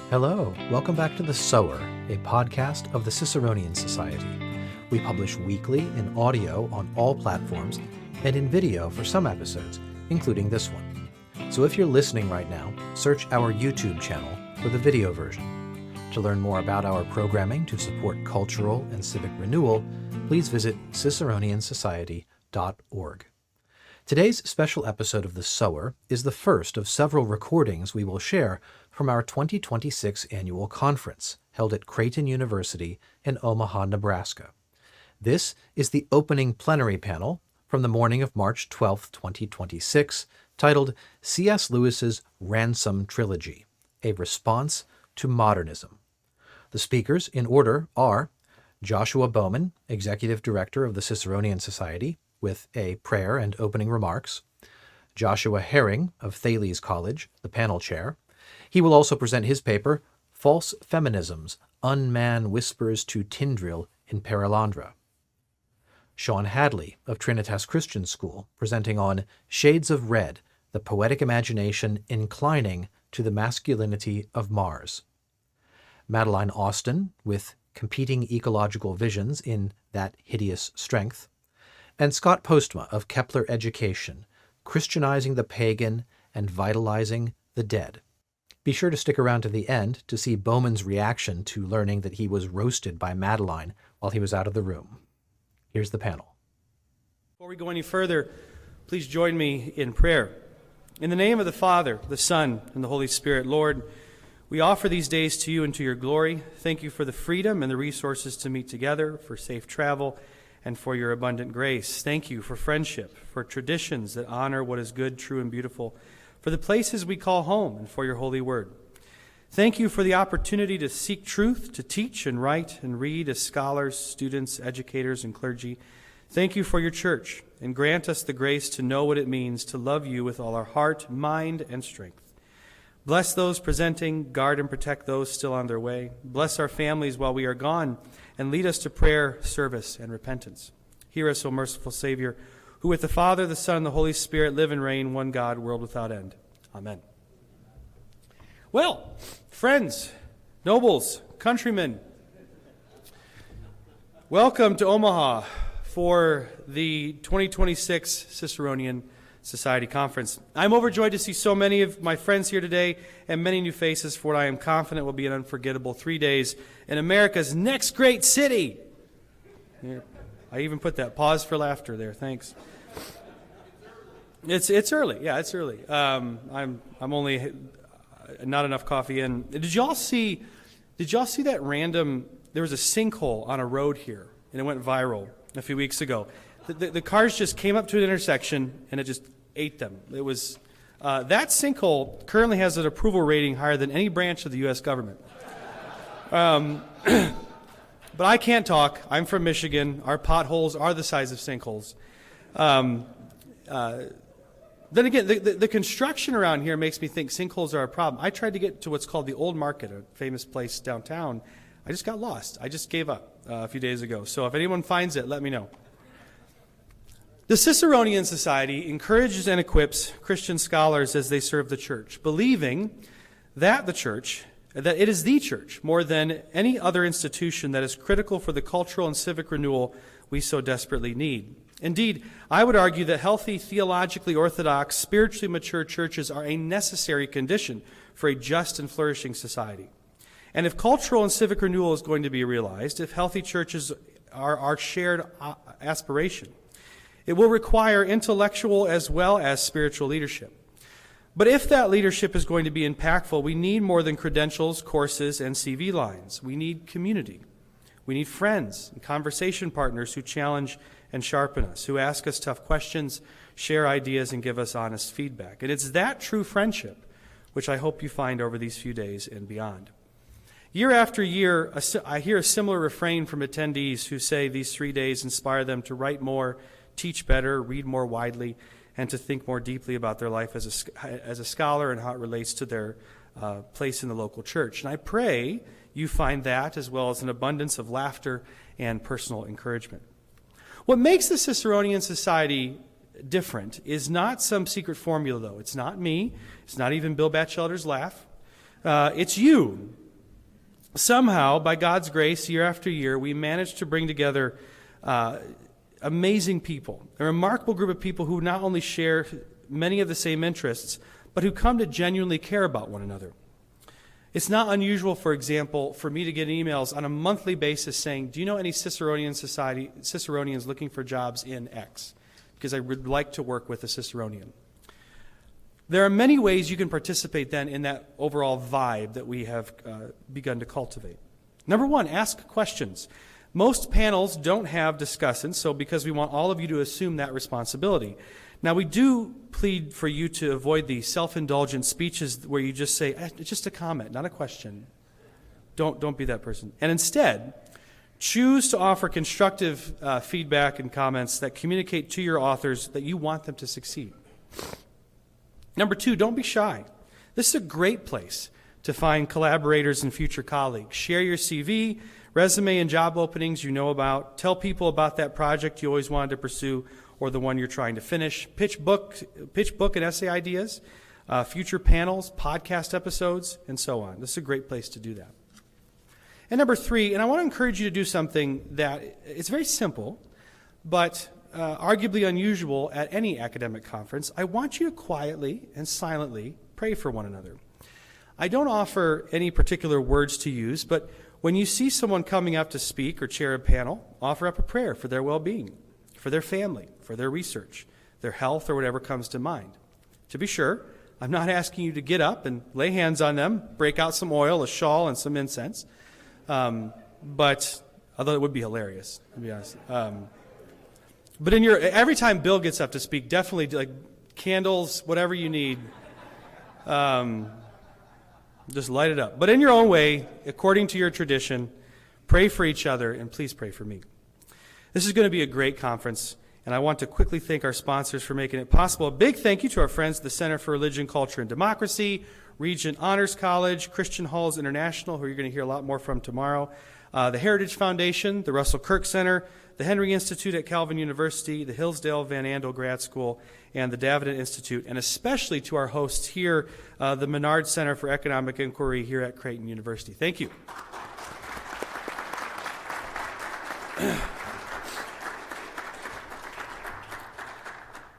Hello, welcome back to The Sower, a podcast of the Ciceronian Society. We publish weekly in audio on all platforms and in video for some episodes, including this one. So if you're listening right now, search our YouTube channel for the video version. To learn more about our programming to support cultural and civic renewal, please visit ciceroniansociety.org. Today's special episode of The Sower is the first of several recordings we will share from our 2026 annual conference held at Creighton University in Omaha, Nebraska. This is the opening plenary panel from the morning of March 12, 2026, titled C.S. Lewis's Ransom Trilogy, a Response to Modernism. The speakers in order are Joshua Bowman, Executive Director of the Ciceronian Society, with a prayer and opening remarks; Joshua Herring of Thales College, the panel chair. He will also present his paper, False Feminisms, Unman Whispers to Tyndril in Perelandra. Sean Hadley of Trinitas Christian School, presenting on Shades of Red, the Poetic Imagination Inclining to the Masculinity of Mars. Madeleine Austin, with Competing Ecological Visions in That Hideous Strength. And Scott Postma of Kepler Education, Christianizing the Pagan and Vitalizing the Dead. Be sure to stick around to the end to see Bowman's reaction to learning that he was roasted by Madeleine while he was out of the room. Here's the panel. Before we go any further, please join me in prayer. In the name of the Father, the Son, and the Holy Spirit, Lord, we offer these days to you and to your glory. Thank you for the freedom and the resources to meet together, for safe travel, and for your abundant grace. Thank you for friendship, for traditions that honor what is good, true, and beautiful, for the places we call home, and for your holy word. Thank you for the opportunity to seek truth, to teach and write and read as scholars, students, educators, and clergy. Thank you for your church, and grant us the grace to know what it means to love you with all our heart, mind, and strength. Bless those presenting, guard and protect those still on their way. Bless our families while we are gone, and lead us to prayer, service, and repentance. Hear us, O merciful Savior, who with the Father, the Son, and the Holy Spirit live and reign, one God, world without end. Amen. Well, friends, nobles, countrymen, welcome to Omaha for the 2026 Ciceronian Society Conference. I'm overjoyed to see so many of my friends here today and many new faces for what I am confident will be an unforgettable 3 days in America's next great city. Here. I even put that pause for laughter there. Thanks. It's early. Yeah, it's early. I'm only not enough coffee in. Did y'all see that random? There was a sinkhole on a road here, and it went viral a few weeks ago. The cars just came up to an intersection, and it just ate them. It was that sinkhole currently has an approval rating higher than any branch of the U.S. government. But I can't talk. I'm from Michigan. Our potholes are the size of sinkholes. Then again, the construction around here makes me think sinkholes are a problem. I tried to get to what's called the Old Market, a famous place downtown. I just got lost. I just gave up a few days ago. So if anyone finds it, let me know. The Ciceronian Society encourages and equips Christian scholars as they serve the church, believing that it is the church, more than any other institution, that is critical for the cultural and civic renewal we so desperately need. Indeed, I would argue that healthy, theologically orthodox, spiritually mature churches are a necessary condition for a just and flourishing society. And if cultural and civic renewal is going to be realized, if healthy churches are our shared aspiration, it will require intellectual as well as spiritual leadership. But if that leadership is going to be impactful, we need more than credentials, courses, and CV lines. We need community. We need friends and conversation partners who challenge and sharpen us, who ask us tough questions, share ideas, and give us honest feedback. And it's that true friendship which I hope you find over these few days and beyond. Year after year, I hear a similar refrain from attendees who say these 3 days inspire them to write more, teach better, read more widely, and to think more deeply about their life as a scholar and how it relates to their place in the local church. And I pray you find that, as well as an abundance of laughter and personal encouragement. What makes the Ciceronian Society different is not some secret formula, though. It's not me. It's not even Bill Batchelder's laugh. It's you. Somehow, by God's grace, year after year, we managed to bring together amazing people, a remarkable group of people who not only share many of the same interests, but who come to genuinely care about one another. It's not unusual, for example, for me to get emails on a monthly basis saying, do you know any Ciceronians looking for jobs in X? Because I would like to work with a Ciceronian. There are many ways you can participate then in that overall vibe that we have begun to cultivate. Number one, ask questions. Most panels don't have discussants, so because we want all of you to assume that responsibility. Now, we do plead for you to avoid the self-indulgent speeches where you just say, it's just a comment, not a question. Don't be that person. And instead, choose to offer constructive feedback and comments that communicate to your authors that you want them to succeed. Number two, don't be shy. This is a great place to find collaborators and future colleagues. Share your CV, resume, and job openings you know about. Tell people about that project you always wanted to pursue or the one you're trying to finish. Pitch book and essay ideas, future panels, podcast episodes, and so on. This is a great place to do that. And number three, and I want to encourage you to do something that it's very simple, but arguably unusual at any academic conference. I want you to quietly and silently pray for one another. I don't offer any particular words to use, but when you see someone coming up to speak or chair a panel, offer up a prayer for their well-being, for their family, for their research, their health, or whatever comes to mind. To be sure, I'm not asking you to get up and lay hands on them, break out some oil, a shawl, and some incense. But although it would be hilarious, to be honest. But every time Bill gets up to speak, definitely like candles, whatever you need. Just light it up. But in your own way, according to your tradition, pray for each other, and please pray for me. This is going to be a great conference, and I want to quickly thank our sponsors for making it possible. A big thank you to our friends at the Center for Religion, Culture, and Democracy, Regent Honors College, Christian Halls International, who you're going to hear a lot more from tomorrow, the Heritage Foundation, the Russell Kirk Center, the Henry Institute at Calvin University, the Hillsdale Van Andel Grad School, and the Davenant Institute, and especially to our hosts here, the Menard Center for Economic Inquiry here at Creighton University. Thank you.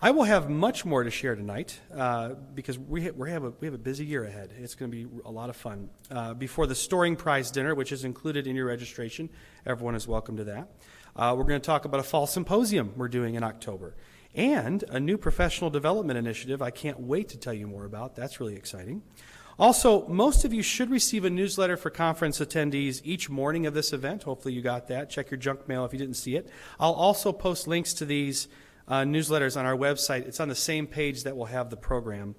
I will have much more to share tonight because we have a busy year ahead. It's going to be a lot of fun. Before the Storing Prize dinner, which is included in your registration, everyone is welcome to that. We're going to talk about a fall symposium we're doing in October and a new professional development initiative I can't wait to tell you more about. That's really exciting. Also, most of you should receive a newsletter for conference attendees each morning of this event. Hopefully you got that. Check your junk mail if you didn't see it. I'll also post links to these newsletters on our website. It's on the same page that will have the program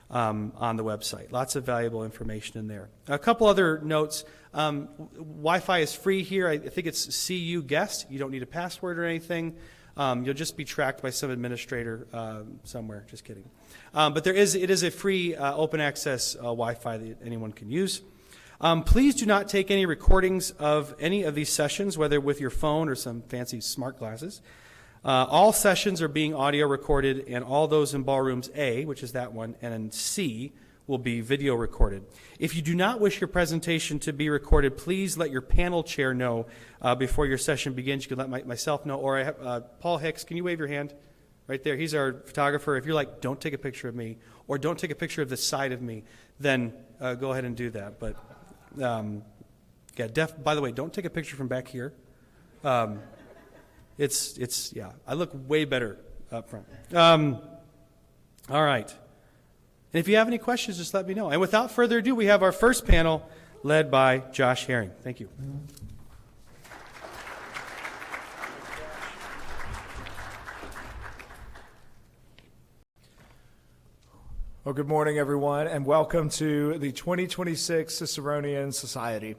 on the website. Lots of valuable information in there. A couple other notes. Wi-Fi is free here. I think it's CU guest. You don't need a password or anything. You'll just be tracked by some administrator somewhere. Just kidding. But it is a free open access Wi-Fi that anyone can use. Please do not take any recordings of any of these sessions, whether with your phone or some fancy smart glasses. All sessions are being audio recorded, and all those in ballrooms A, which is that one, and in C will be video recorded. If you do not wish your presentation to be recorded, please let your panel chair know before your session begins. You can let myself know, or I have, Paul Hicks, can you wave your hand? Right there. He's our photographer. If you're like, don't take a picture of me, or don't take a picture of the side of me, then go ahead and do that. But, by the way, don't take a picture from back here. It's I look way better up front. All right. And if you have any questions, just let me know. And without further ado, we have our first panel led by Josh Herring. Thank you. Well, good morning, everyone, and welcome to the 2026 Ciceronian Society.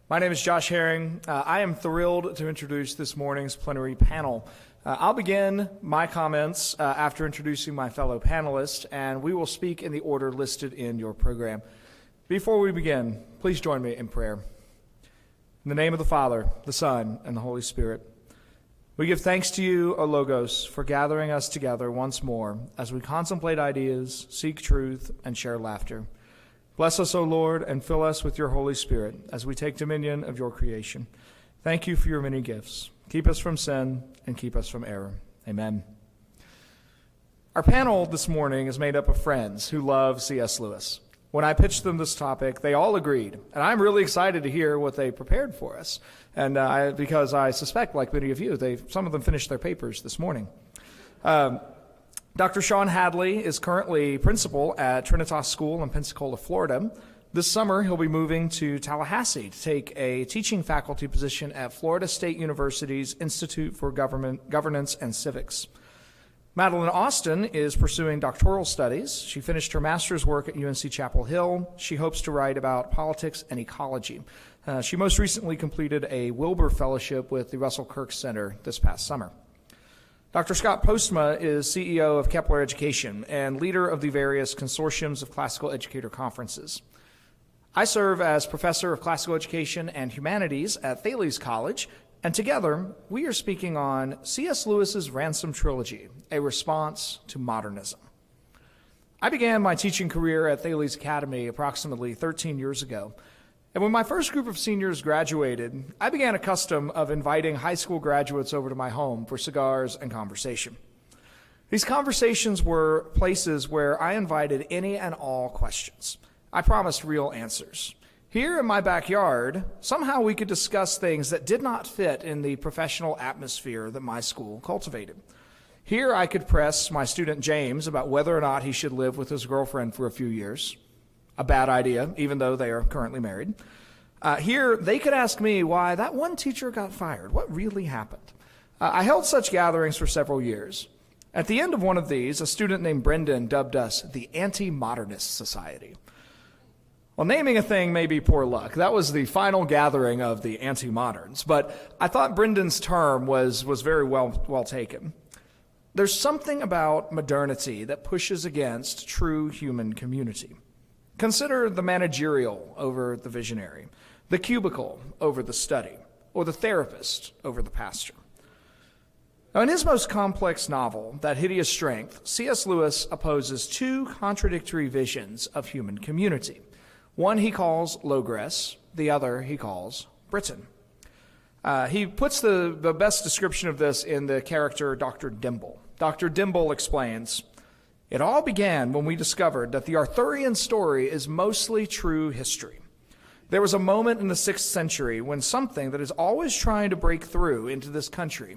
My name is Josh Herring. I am thrilled to introduce this morning's plenary panel. I'll begin my comments after introducing my fellow panelists, and we will speak in the order listed in your program. Before we begin, please join me in prayer. In the name of the Father, the Son, and the Holy Spirit, we give thanks to you, O Logos, for gathering us together once more as we contemplate ideas, seek truth, and share laughter. Bless us, O Lord, and fill us with your Holy Spirit as we take dominion of your creation. Thank you for your many gifts. Keep us from sin and keep us from error. Amen. Our panel this morning is made up of friends who love C.S. Lewis. When I pitched them this topic, they all agreed, and I'm really excited to hear what they prepared for us. And because I suspect, like many of you, some of them finished their papers this morning. Dr. Sean Hadley is currently principal at Trinitas School in Pensacola, Florida. This summer, he'll be moving to Tallahassee to take a teaching faculty position at Florida State University's Institute for Governance and Civics. Madeleine Austin is pursuing doctoral studies. She finished her master's work at UNC Chapel Hill. She hopes to write about politics and ecology. She most recently completed a Wilbur Fellowship with the Russell Kirk Center this past summer. Dr. Scott Postma is CEO of Kepler Education and leader of the various consortiums of classical educator conferences. I serve as professor of classical education and humanities at Thales College, and together we are speaking on C.S. Lewis's Ransom Trilogy, a response to modernism. I began my teaching career at Thales Academy approximately 13 years ago. And when my first group of seniors graduated, I began a custom of inviting high school graduates over to my home for cigars and conversation. These conversations were places where I invited any and all questions. I promised real answers. Here in my backyard, somehow we could discuss things that did not fit in the professional atmosphere that my school cultivated. Here I could press my student James about whether or not he should live with his girlfriend for a few years. A bad idea, even though they are currently married. Here, they could ask me why that one teacher got fired. What really happened? I held such gatherings for several years. At the end of one of these, a student named Brendan dubbed us the Anti-Modernist Society. Well, naming a thing may be poor luck. That was the final gathering of the anti-moderns, but I thought Brendan's term was very well taken. There's something about modernity that pushes against true human community. Consider the managerial over the visionary, the cubicle over the study, or the therapist over the pastor. Now, in his most complex novel, That Hideous Strength, C.S. Lewis opposes two contradictory visions of human community. One he calls Logres, the other he calls Britain. He puts the best description of this in the character Dr. Dimble. Dr. Dimble explains, "It all began when we discovered that the Arthurian story is mostly true history. There was a moment in the 6th century when something that is always trying to break through into this country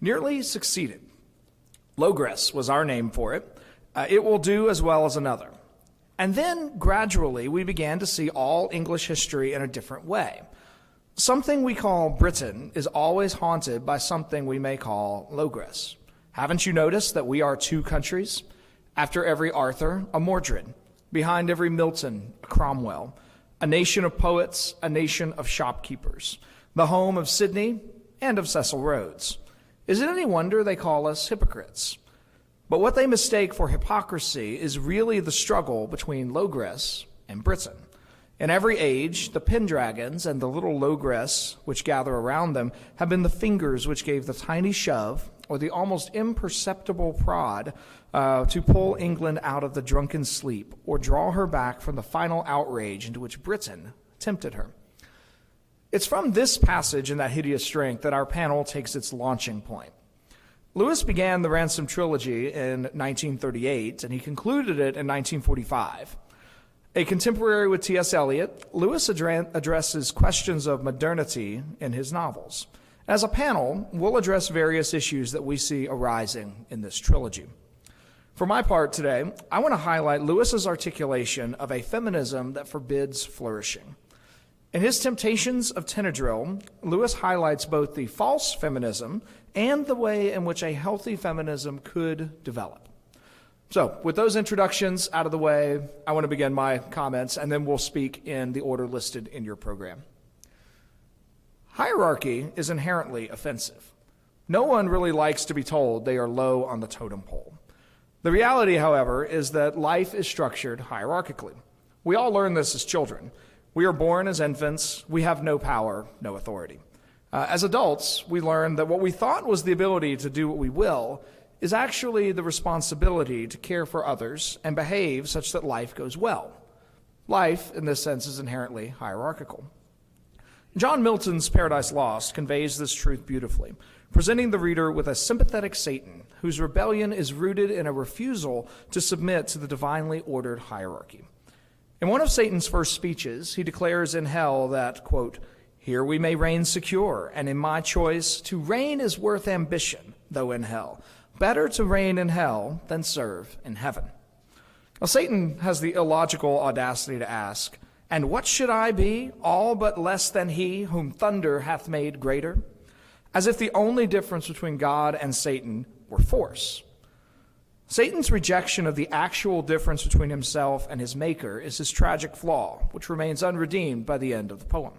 nearly succeeded. Logres was our name for it. It will do as well as another. And then, gradually, we began to see all English history in a different way. Something we call Britain is always haunted by something we may call Logres. Haven't you noticed that we are two countries? After every Arthur, a Mordred. Behind every Milton, a Cromwell. A nation of poets, a nation of shopkeepers. The home of Sidney and of Cecil Rhodes. Is it any wonder they call us hypocrites? But what they mistake for hypocrisy is really the struggle between Logres and Britain. In every age, the Pendragons and the little Logres which gather around them have been the fingers which gave the tiny shove or the almost imperceptible prod to pull England out of the drunken sleep or draw her back from the final outrage into which Britain tempted her. It's from this passage in That Hideous Strength that our panel takes its launching point. Lewis began the Ransom Trilogy in 1938, and he concluded it in 1945. A contemporary with T.S. Eliot, Lewis addresses questions of modernity in his novels. As a panel, we'll address various issues that we see arising in this trilogy. For my part today, I want to highlight Lewis's articulation of a feminism that forbids flourishing. In his Temptations of Tenedril, Lewis highlights both the false feminism and the way in which a healthy feminism could develop. So, with those introductions out of the way, I want to begin my comments, and then we'll speak in the order listed in your program. Hierarchy is inherently offensive. No one really likes to be told they are low on the totem pole. The reality, however, is that life is structured hierarchically. We all learn this as children. We are born as infants. We have no power, no authority. As adults, we learn that what we thought was the ability to do what we will is actually the responsibility to care for others and behave such that life goes well. Life, in this sense, is inherently hierarchical. John Milton's Paradise Lost conveys this truth beautifully, presenting the reader with a sympathetic Satan whose rebellion is rooted in a refusal to submit to the divinely ordered hierarchy. In one of Satan's first speeches, he declares in hell that, quote, "Here we may reign secure, and in my choice, to reign is worth ambition, though in hell. Better to reign in hell than serve in heaven." Now, Satan has the illogical audacity to ask, "And what should I be, all but less than he whom thunder hath made greater?" As if the only difference between God and Satan were force. Satan's rejection of the actual difference between himself and his maker is his tragic flaw, which remains unredeemed by the end of the poem.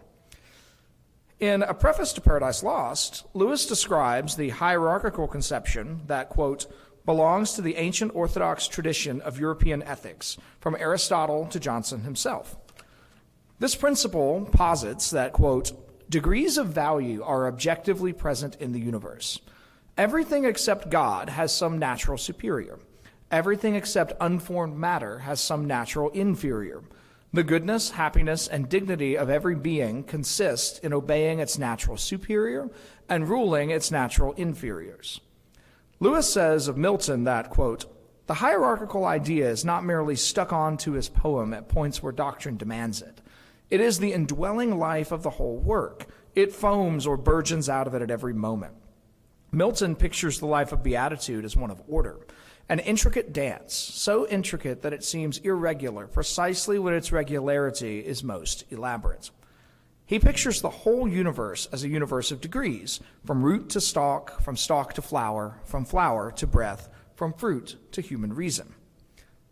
In a preface to Paradise Lost, Lewis describes the hierarchical conception that, quote, belongs to the ancient orthodox tradition of European ethics, from Aristotle to Johnson himself. This principle posits that, quote, degrees of value are objectively present in the universe. Everything except God has some natural superior. Everything except unformed matter has some natural inferior. The goodness, happiness, and dignity of every being consist in obeying its natural superior and ruling its natural inferiors. Lewis says of Milton that, quote, the hierarchical idea is not merely stuck onto his poem at points where doctrine demands it. It is the indwelling life of the whole work. It foams or burgeons out of it at every moment. Milton pictures the life of beatitude as one of order, an intricate dance, so intricate that it seems irregular, precisely when its regularity is most elaborate. He pictures the whole universe as a universe of degrees, from root to stalk, from stalk to flower, from flower to breath, from fruit to human reason.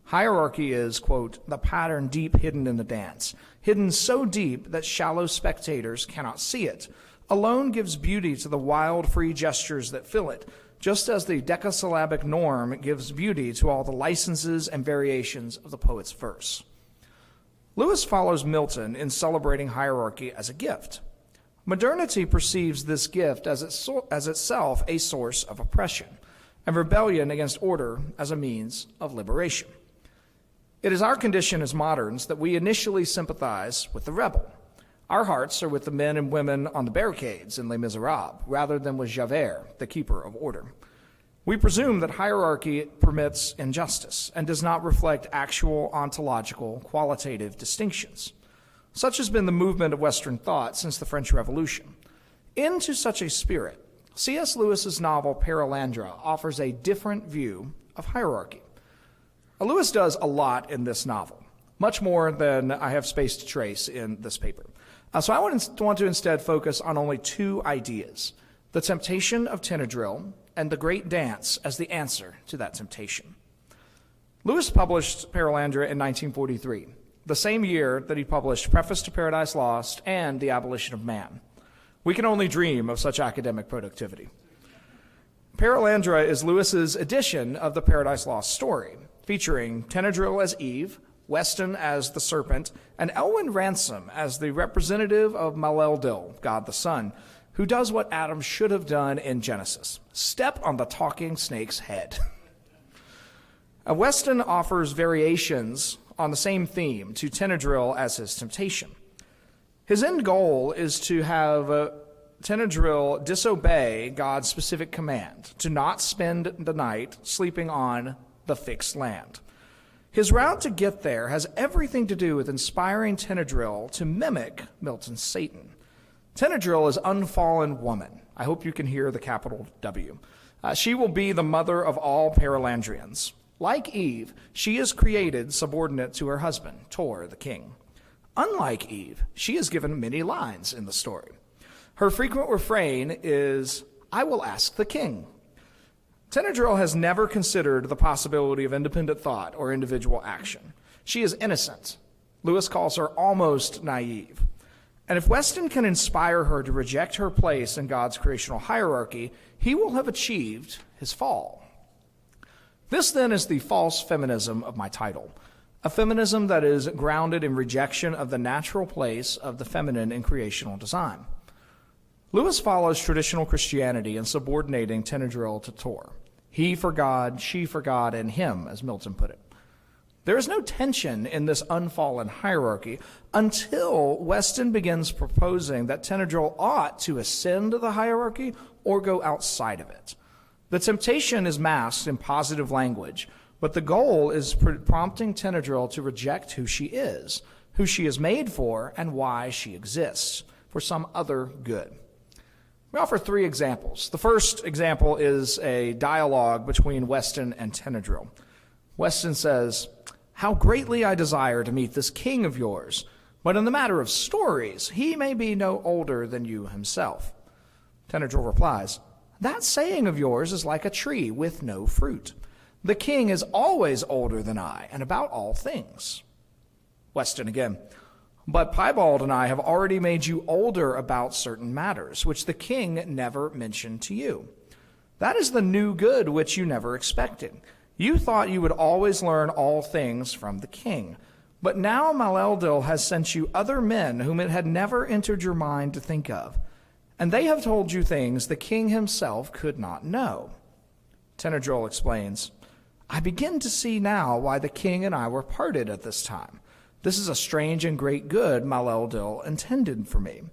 Hierarchy is, quote, the pattern deep hidden in the dance, hidden so deep that shallow spectators cannot see it, alone gives beauty to the wild, free gestures that fill it, just as the decasyllabic norm gives beauty to all the licenses and variations of the poet's verse. Lewis follows Milton in celebrating hierarchy as a gift. Modernity perceives this gift as itself a source of oppression, and rebellion against order as a means of liberation. It is our condition as moderns that we initially sympathize with the rebel. Our hearts are with the men and women on the barricades in Les Miserables, rather than with Javert, the keeper of order. We presume that hierarchy permits injustice and does not reflect actual ontological, qualitative distinctions. Such has been the movement of Western thought since the French Revolution. Into such a spirit, C.S. Lewis's novel Perelandra offers a different view of hierarchy. Lewis does a lot in this novel, much more than I have space to trace in this paper. So I want to instead focus on only two ideas, the temptation of Tenedril and the great dance as the answer to that temptation. Lewis published Perelandra in 1943, the same year that he published Preface to Paradise Lost and The Abolition of Man. We can only dream of such academic productivity. Perelandra is Lewis's edition of the Paradise Lost story, featuring Tenedril as Eve, Weston as the serpent, and Elwyn Ransom as the representative of Malel-Dil, God the Son, who does what Adam should have done in Genesis, step on the talking snake's head. Weston offers variations on the same theme to Tenedril as his temptation. His end goal is to have Tenedril disobey God's specific command to not spend the night sleeping on the fixed land. His route to get there has everything to do with inspiring Tenedril to mimic Milton's Satan. Tenedril is unfallen woman. I hope you can hear the capital W. She will be the mother of all Perelandrians. Like Eve, she is created subordinate to her husband, Tor, the king. Unlike Eve, she is given many lines in the story. Her frequent refrain is, I will ask the king. Tenedril has never considered the possibility of independent thought or individual action. She is innocent. Lewis calls her almost naive. And if Weston can inspire her to reject her place in God's creational hierarchy, he will have achieved his fall. This, then, is the false feminism of my title, a feminism that is grounded in rejection of the natural place of the feminine in creational design. Lewis follows traditional Christianity in subordinating Tenedril to Tor. He for God, she for God, and him, as Milton put it. There is no tension in this unfallen hierarchy until Weston begins proposing that Tenedril ought to ascend the hierarchy or go outside of it. The temptation is masked in positive language, but the goal is prompting Tenedril to reject who she is made for, and why she exists, for some other good. We offer 3 examples. The first example is a dialogue between Weston and Tenedril. Weston says, "How greatly I desire to meet this king of yours, but in the matter of stories, he may be no older than you himself." Tenedril replies, "That saying of yours is like a tree with no fruit. The king is always older than I, and about all things." Weston again, "But Piebald and I have already made you older about certain matters, which the king never mentioned to you. That is the new good which you never expected. You thought you would always learn all things from the king. But now Maleldil has sent you other men whom it had never entered your mind to think of, and they have told you things the king himself could not know." Tenedril explains, "I begin to see now why the king and I were parted at this time. This is a strange and great good Maleldil intended for me."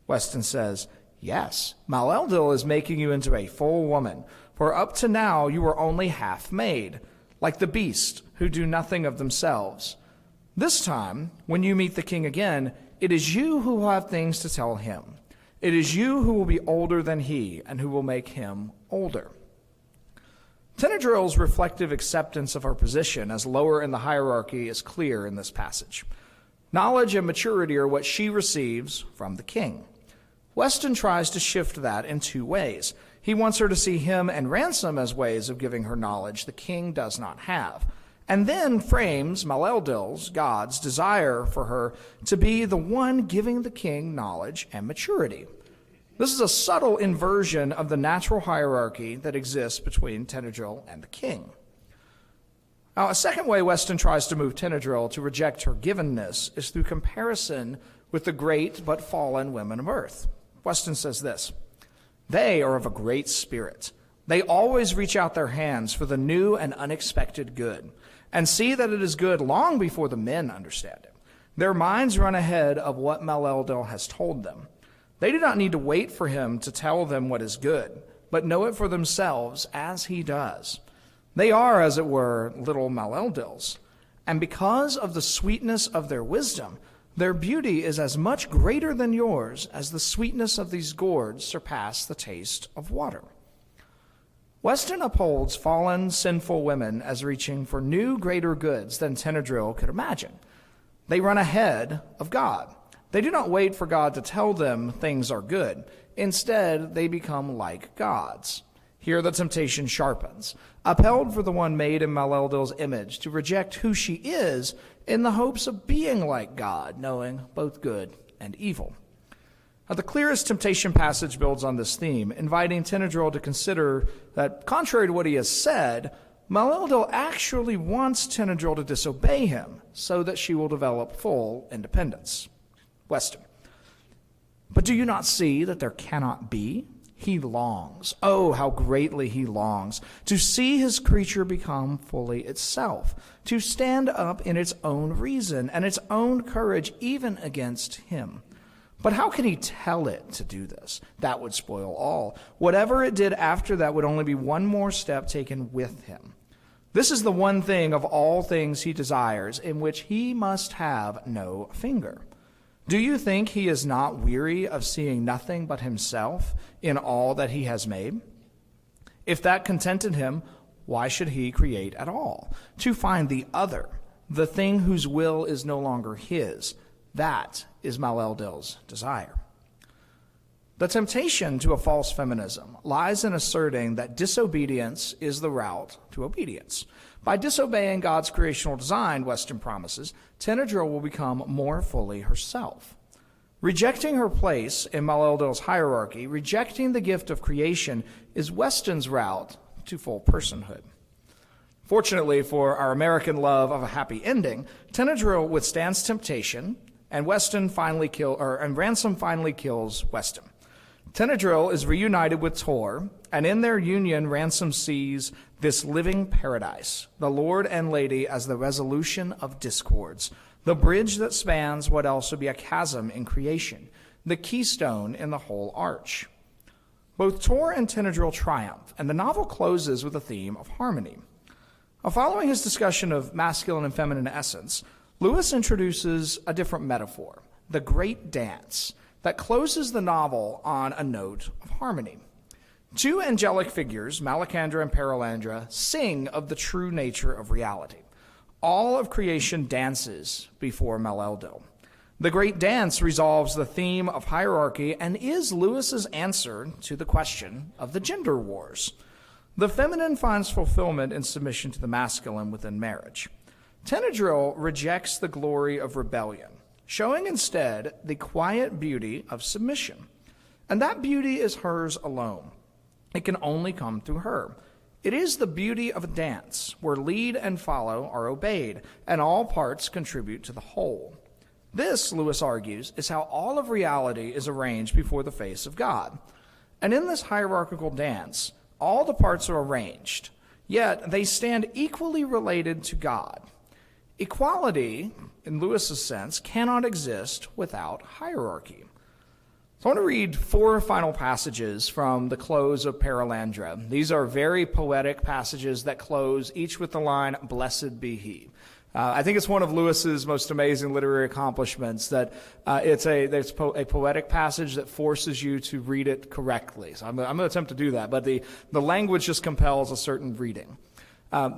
Weston says, "Yes, Maleldil is making you into a full woman, for up to now you were only half made, like the beasts who do nothing of themselves. This time, when you meet the king again, it is you who will have things to tell him. It is you who will be older than he, and who will make him older." Tenedril's reflective acceptance of her position as lower in the hierarchy is clear in this passage. Knowledge and maturity are what she receives from the king. Weston tries to shift that in 2 ways. He wants her to see him and Ransom as ways of giving her knowledge the king does not have, and then frames Maleldil's, God's, desire for her to be the one giving the king knowledge and maturity. This is a subtle inversion of the natural hierarchy that exists between Tenedril and the king. Now, a second way Weston tries to move Tenedril to reject her givenness is through comparison with the great but fallen women of earth. Weston says this, "They are of a great spirit. They always reach out their hands for the new and unexpected good, and see that it is good long before the men understand it. Their minds run ahead of what Maleldil has told them. They do not need to wait for him to tell them what is good, but know it for themselves as he does. They are, as it were, little Maleldils, and because of the sweetness of their wisdom, their beauty is as much greater than yours as the sweetness of these gourds surpass the taste of water." Weston upholds fallen, sinful women as reaching for new, greater goods than Tenedril could imagine. They run ahead of God. They do not wait for God to tell them things are good. Instead, they become like gods. Here the temptation sharpens, upheld for the one made in Maleldil's image, to reject who she is in the hopes of being like God, knowing both good and evil. Now, the clearest temptation passage builds on this theme, inviting Tenedril to consider that, contrary to what he has said, Maleldil actually wants Tenedril to disobey him so that she will develop full independence. Weston, "But do you not see that there cannot be? He longs, oh, how greatly he longs, to see his creature become fully itself, to stand up in its own reason and its own courage even against him. But how can he tell it to do this? That would spoil all. Whatever it did after that would only be one more step taken with him. This is the one thing of all things he desires, in which he must have no finger. Do you think he is not weary of seeing nothing but himself in all that he has made? If that contented him, why should he create at all? To find the other, the thing whose will is no longer his, that is Maleldil's desire." The temptation to a false feminism lies in asserting that disobedience is the route to obedience. By disobeying God's creational design, Weston promises, Tenedril will become more fully herself. Rejecting her place in Maleldil's hierarchy, rejecting the gift of creation, is Weston's route to full personhood. Fortunately for our American love of a happy ending, Tenedril withstands temptation, and Ransom finally kills Weston. Tenedril is reunited with Tor, and in their union, Ransom sees this living paradise, the Lord and Lady as the resolution of discords, the bridge that spans what else would be a chasm in creation, the keystone in the whole arch. Both Tor and Tenedril triumph, and the novel closes with a theme of harmony. Following his discussion of masculine and feminine essence, Lewis introduces a different metaphor, the great dance, that closes the novel on a note of harmony. Two angelic figures, Malacandra and Perelandra, sing of the true nature of reality. All of creation dances before Maleldil. The great dance resolves the theme of hierarchy and is Lewis's answer to the question of the gender wars. The feminine finds fulfillment in submission to the masculine within marriage. Tenedril rejects the glory of rebellion, showing instead the quiet beauty of submission. And that beauty is hers alone. It can only come through her. It is the beauty of a dance, where lead and follow are obeyed, and all parts contribute to the whole. This, Lewis argues, is how all of reality is arranged before the face of God. And in this hierarchical dance, all the parts are arranged, yet they stand equally related to God. Equality, in Lewis's sense, cannot exist without hierarchy. So I want to read 4 final passages from the close of Perelandra. These are very poetic passages that close each with the line, "Blessed be he." I think it's one of Lewis's most amazing literary accomplishments that it's a poetic passage that forces you to read it correctly. So I'm going to attempt to do that, but the language just compels a certain reading.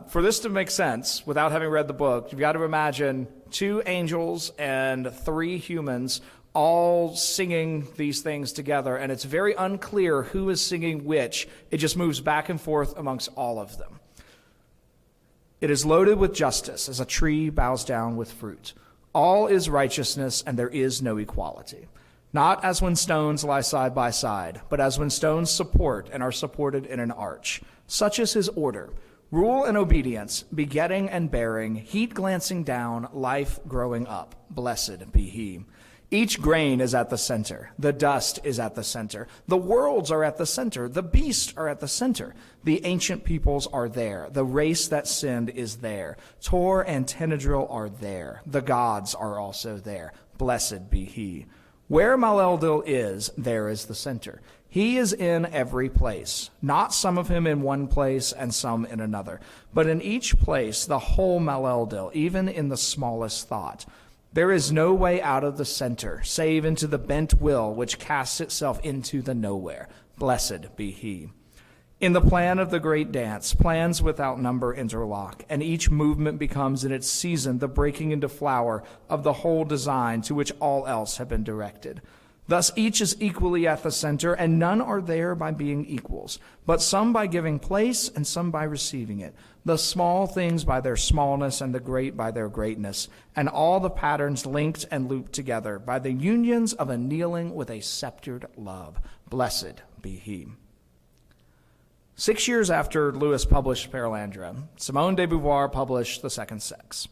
For this to make sense, without having read the book, you've got to imagine 2 angels and 3 humans all singing these things together, and it's very unclear who is singing which. It just moves back and forth amongst all of them. It is loaded with justice as a tree bows down with fruit. All is righteousness, and there is no equality. Not as when stones lie side by side, but as when stones support and are supported in an arch. Such is his order. Rule and obedience, begetting and bearing, heat glancing down, life growing up. Blessed be he. Each grain is at the center. The dust is at the center. The worlds are at the center. The beasts are at the center. The ancient peoples are there. The race that sinned is there. Tor and Tenedril are there. The gods are also there. Blessed be he. Where Maleldil is, there is the center. He is in every place, not some of him in one place and some in another, but in each place the whole Maleldil, even in the smallest thought. There is no way out of the center, save into the bent will which casts itself into the nowhere. Blessed be he. In the plan of the great dance, plans without number interlock, and each movement becomes in its season the breaking into flower of the whole design to which all else have been directed. Thus each is equally at the center, and none are there by being equals, but some by giving place and some by receiving it, the small things by their smallness and the great by their greatness, and all the patterns linked and looped together by the unions of a kneeling with a sceptered love. Blessed be he. 6 years after Lewis published Perelandra, Simone de Beauvoir published The Second Sex.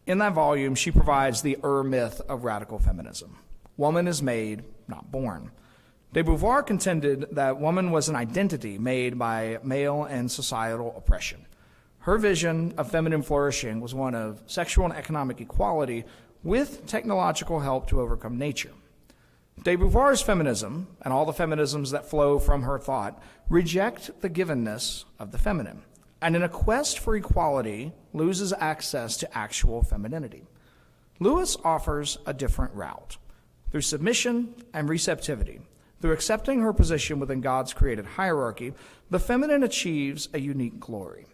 In that volume, she provides the myth of radical feminism. Woman is made, not born. De Beauvoir contended that woman was an identity made by male and societal oppression. Her vision of feminine flourishing was one of sexual and economic equality with technological help to overcome nature. De Beauvoir's feminism, and all the feminisms that flow from her thought, reject the givenness of the feminine, and in a quest for equality, loses access to actual femininity. Lewis offers a different route. Through submission and receptivity, through accepting her position within God's created hierarchy, the feminine achieves a unique glory.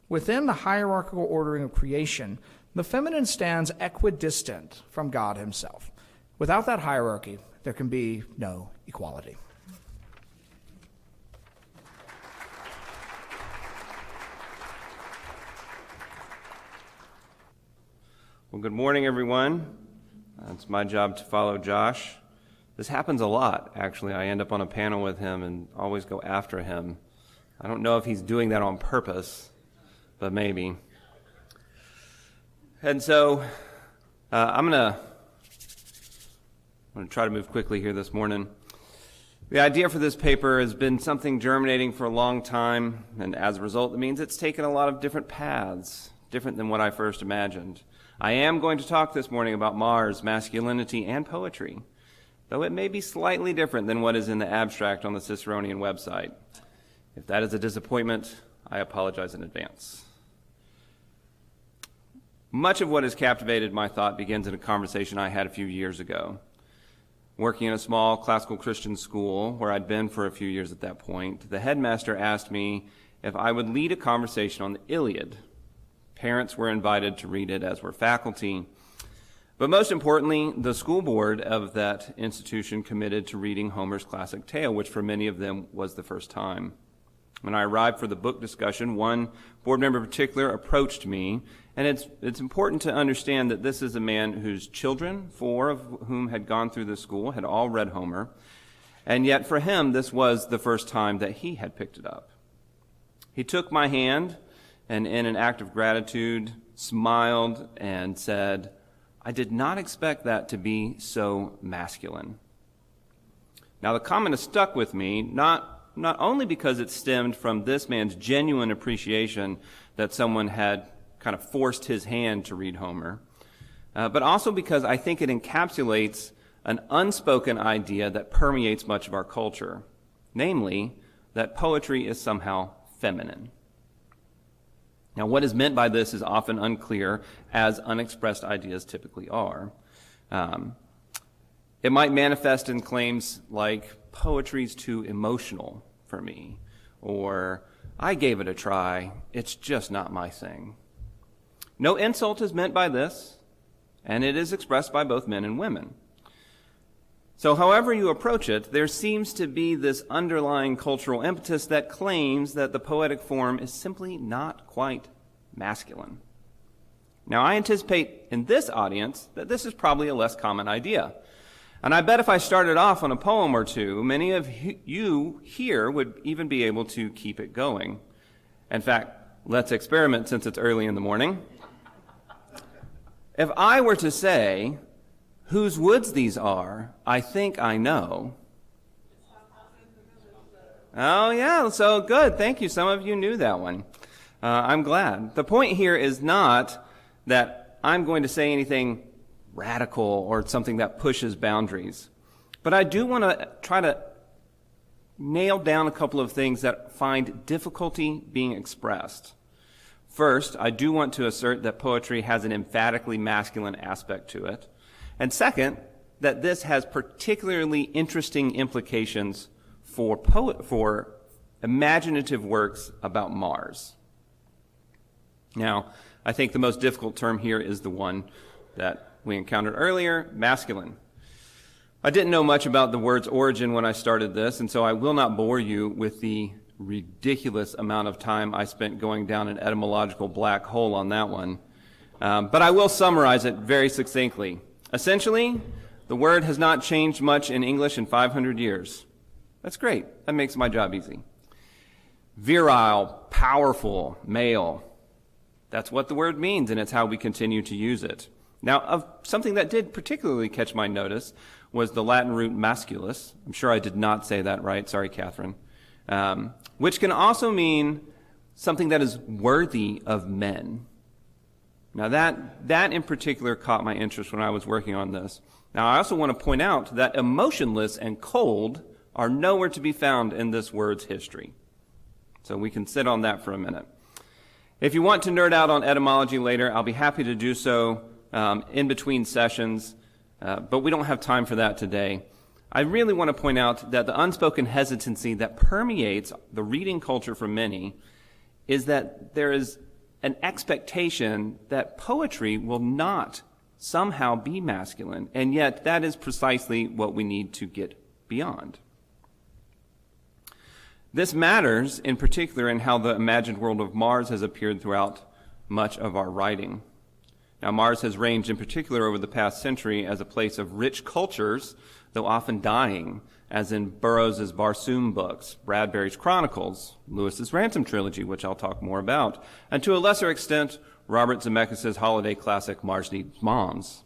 Within the hierarchical ordering of creation, the feminine stands equidistant from God himself. Without that hierarchy, there can be no equality. Well, good morning, everyone. It's my job to follow Josh. This happens a lot, actually. I end up on a panel with him and always go after him. I don't know if he's doing that on purpose, but maybe. And so I'm going to try to move quickly here this morning. The idea for this paper has been something germinating for a long time, and as a result, it means it's taken a lot of different paths, different than what I first imagined. I am going to talk this morning about Mars, masculinity, and poetry, though it may be slightly different than what is in the abstract on the Ciceronian website. If that is a disappointment, I apologize in advance. Much of what has captivated my thought begins in a conversation I had a few years ago. Working in a small classical Christian school, where I'd been for a few years at that point, the headmaster asked me if I would lead a conversation on the Iliad. Parents were invited to read it, as were faculty. But most importantly, the school board of that institution committed to reading Homer's classic tale, which for many of them was the first time. When I arrived for the book discussion, one board member in particular approached me, and it's important to understand that this is a man whose children, 4 of whom had gone through the school, had all read Homer, and yet for him this was the first time that he had picked it up. He took my hand and in an act of gratitude smiled and said, "I did not expect that to be so masculine." Now the comment has stuck with me, not only because it stemmed from this man's genuine appreciation that someone had kind of forced his hand to read Homer, but also because I think it encapsulates an unspoken idea that permeates much of our culture, namely that poetry is somehow feminine. Now, what is meant by this is often unclear, as unexpressed ideas typically are. It might manifest in claims like, "Poetry's too emotional for me," or "I gave it a try, it's just not my thing." No insult is meant by this, and it is expressed by both men and women. So however you approach it, there seems to be this underlying cultural impetus that claims that the poetic form is simply not quite masculine. Now, I anticipate in this audience that this is probably a less common idea. And I bet if I started off on a poem or two, many of you here would even be able to keep it going. In fact, let's experiment since it's early in the morning. If I were to say, "Whose woods these are, I think I know." Oh, yeah, so good. Thank you. Some of you knew that one. I'm glad. The point here is not that I'm going to say anything radical or something that pushes boundaries. But I do want to try to nail down a couple of things that find difficulty being expressed. First, I do want to assert that poetry has an emphatically masculine aspect to it. And second, that this has particularly interesting implications for imaginative works about Mars. Now, I think the most difficult term here is the one that we encountered earlier, masculine. I didn't know much about the word's origin when I started this, and so I will not bore you with the ridiculous amount of time I spent going down an etymological black hole on that one. But I will summarize it very succinctly. Essentially, the word has not changed much in English in 500 years. That's great. That makes my job easy. Virile, powerful, male. That's what the word means, and it's how we continue to use it. Now, something that did particularly catch my notice was the Latin root masculus. I'm sure I did not say that right. Sorry, Catherine. Which can also mean something that is worthy of men. Now, that in particular caught my interest when I was working on this. Now, I also want to point out that emotionless and cold are nowhere to be found in this word's history. So we can sit on that for a minute. If you want to nerd out on etymology later, I'll be happy to do so in between sessions, but we don't have time for that today. I really want to point out that the unspoken hesitancy that permeates the reading culture for many is that there is an expectation that poetry will not somehow be masculine, and yet that is precisely what we need to get beyond. This matters in particular in how the imagined world of Mars has appeared throughout much of our writing. Now, Mars has ranged in particular over the past century as a place of rich cultures, though often dying, as in Burroughs' Barsoom books, Bradbury's Chronicles, Lewis's Ransom Trilogy, which I'll talk more about, and to a lesser extent, Robert Zemeckis' holiday classic Mars Needs Moms.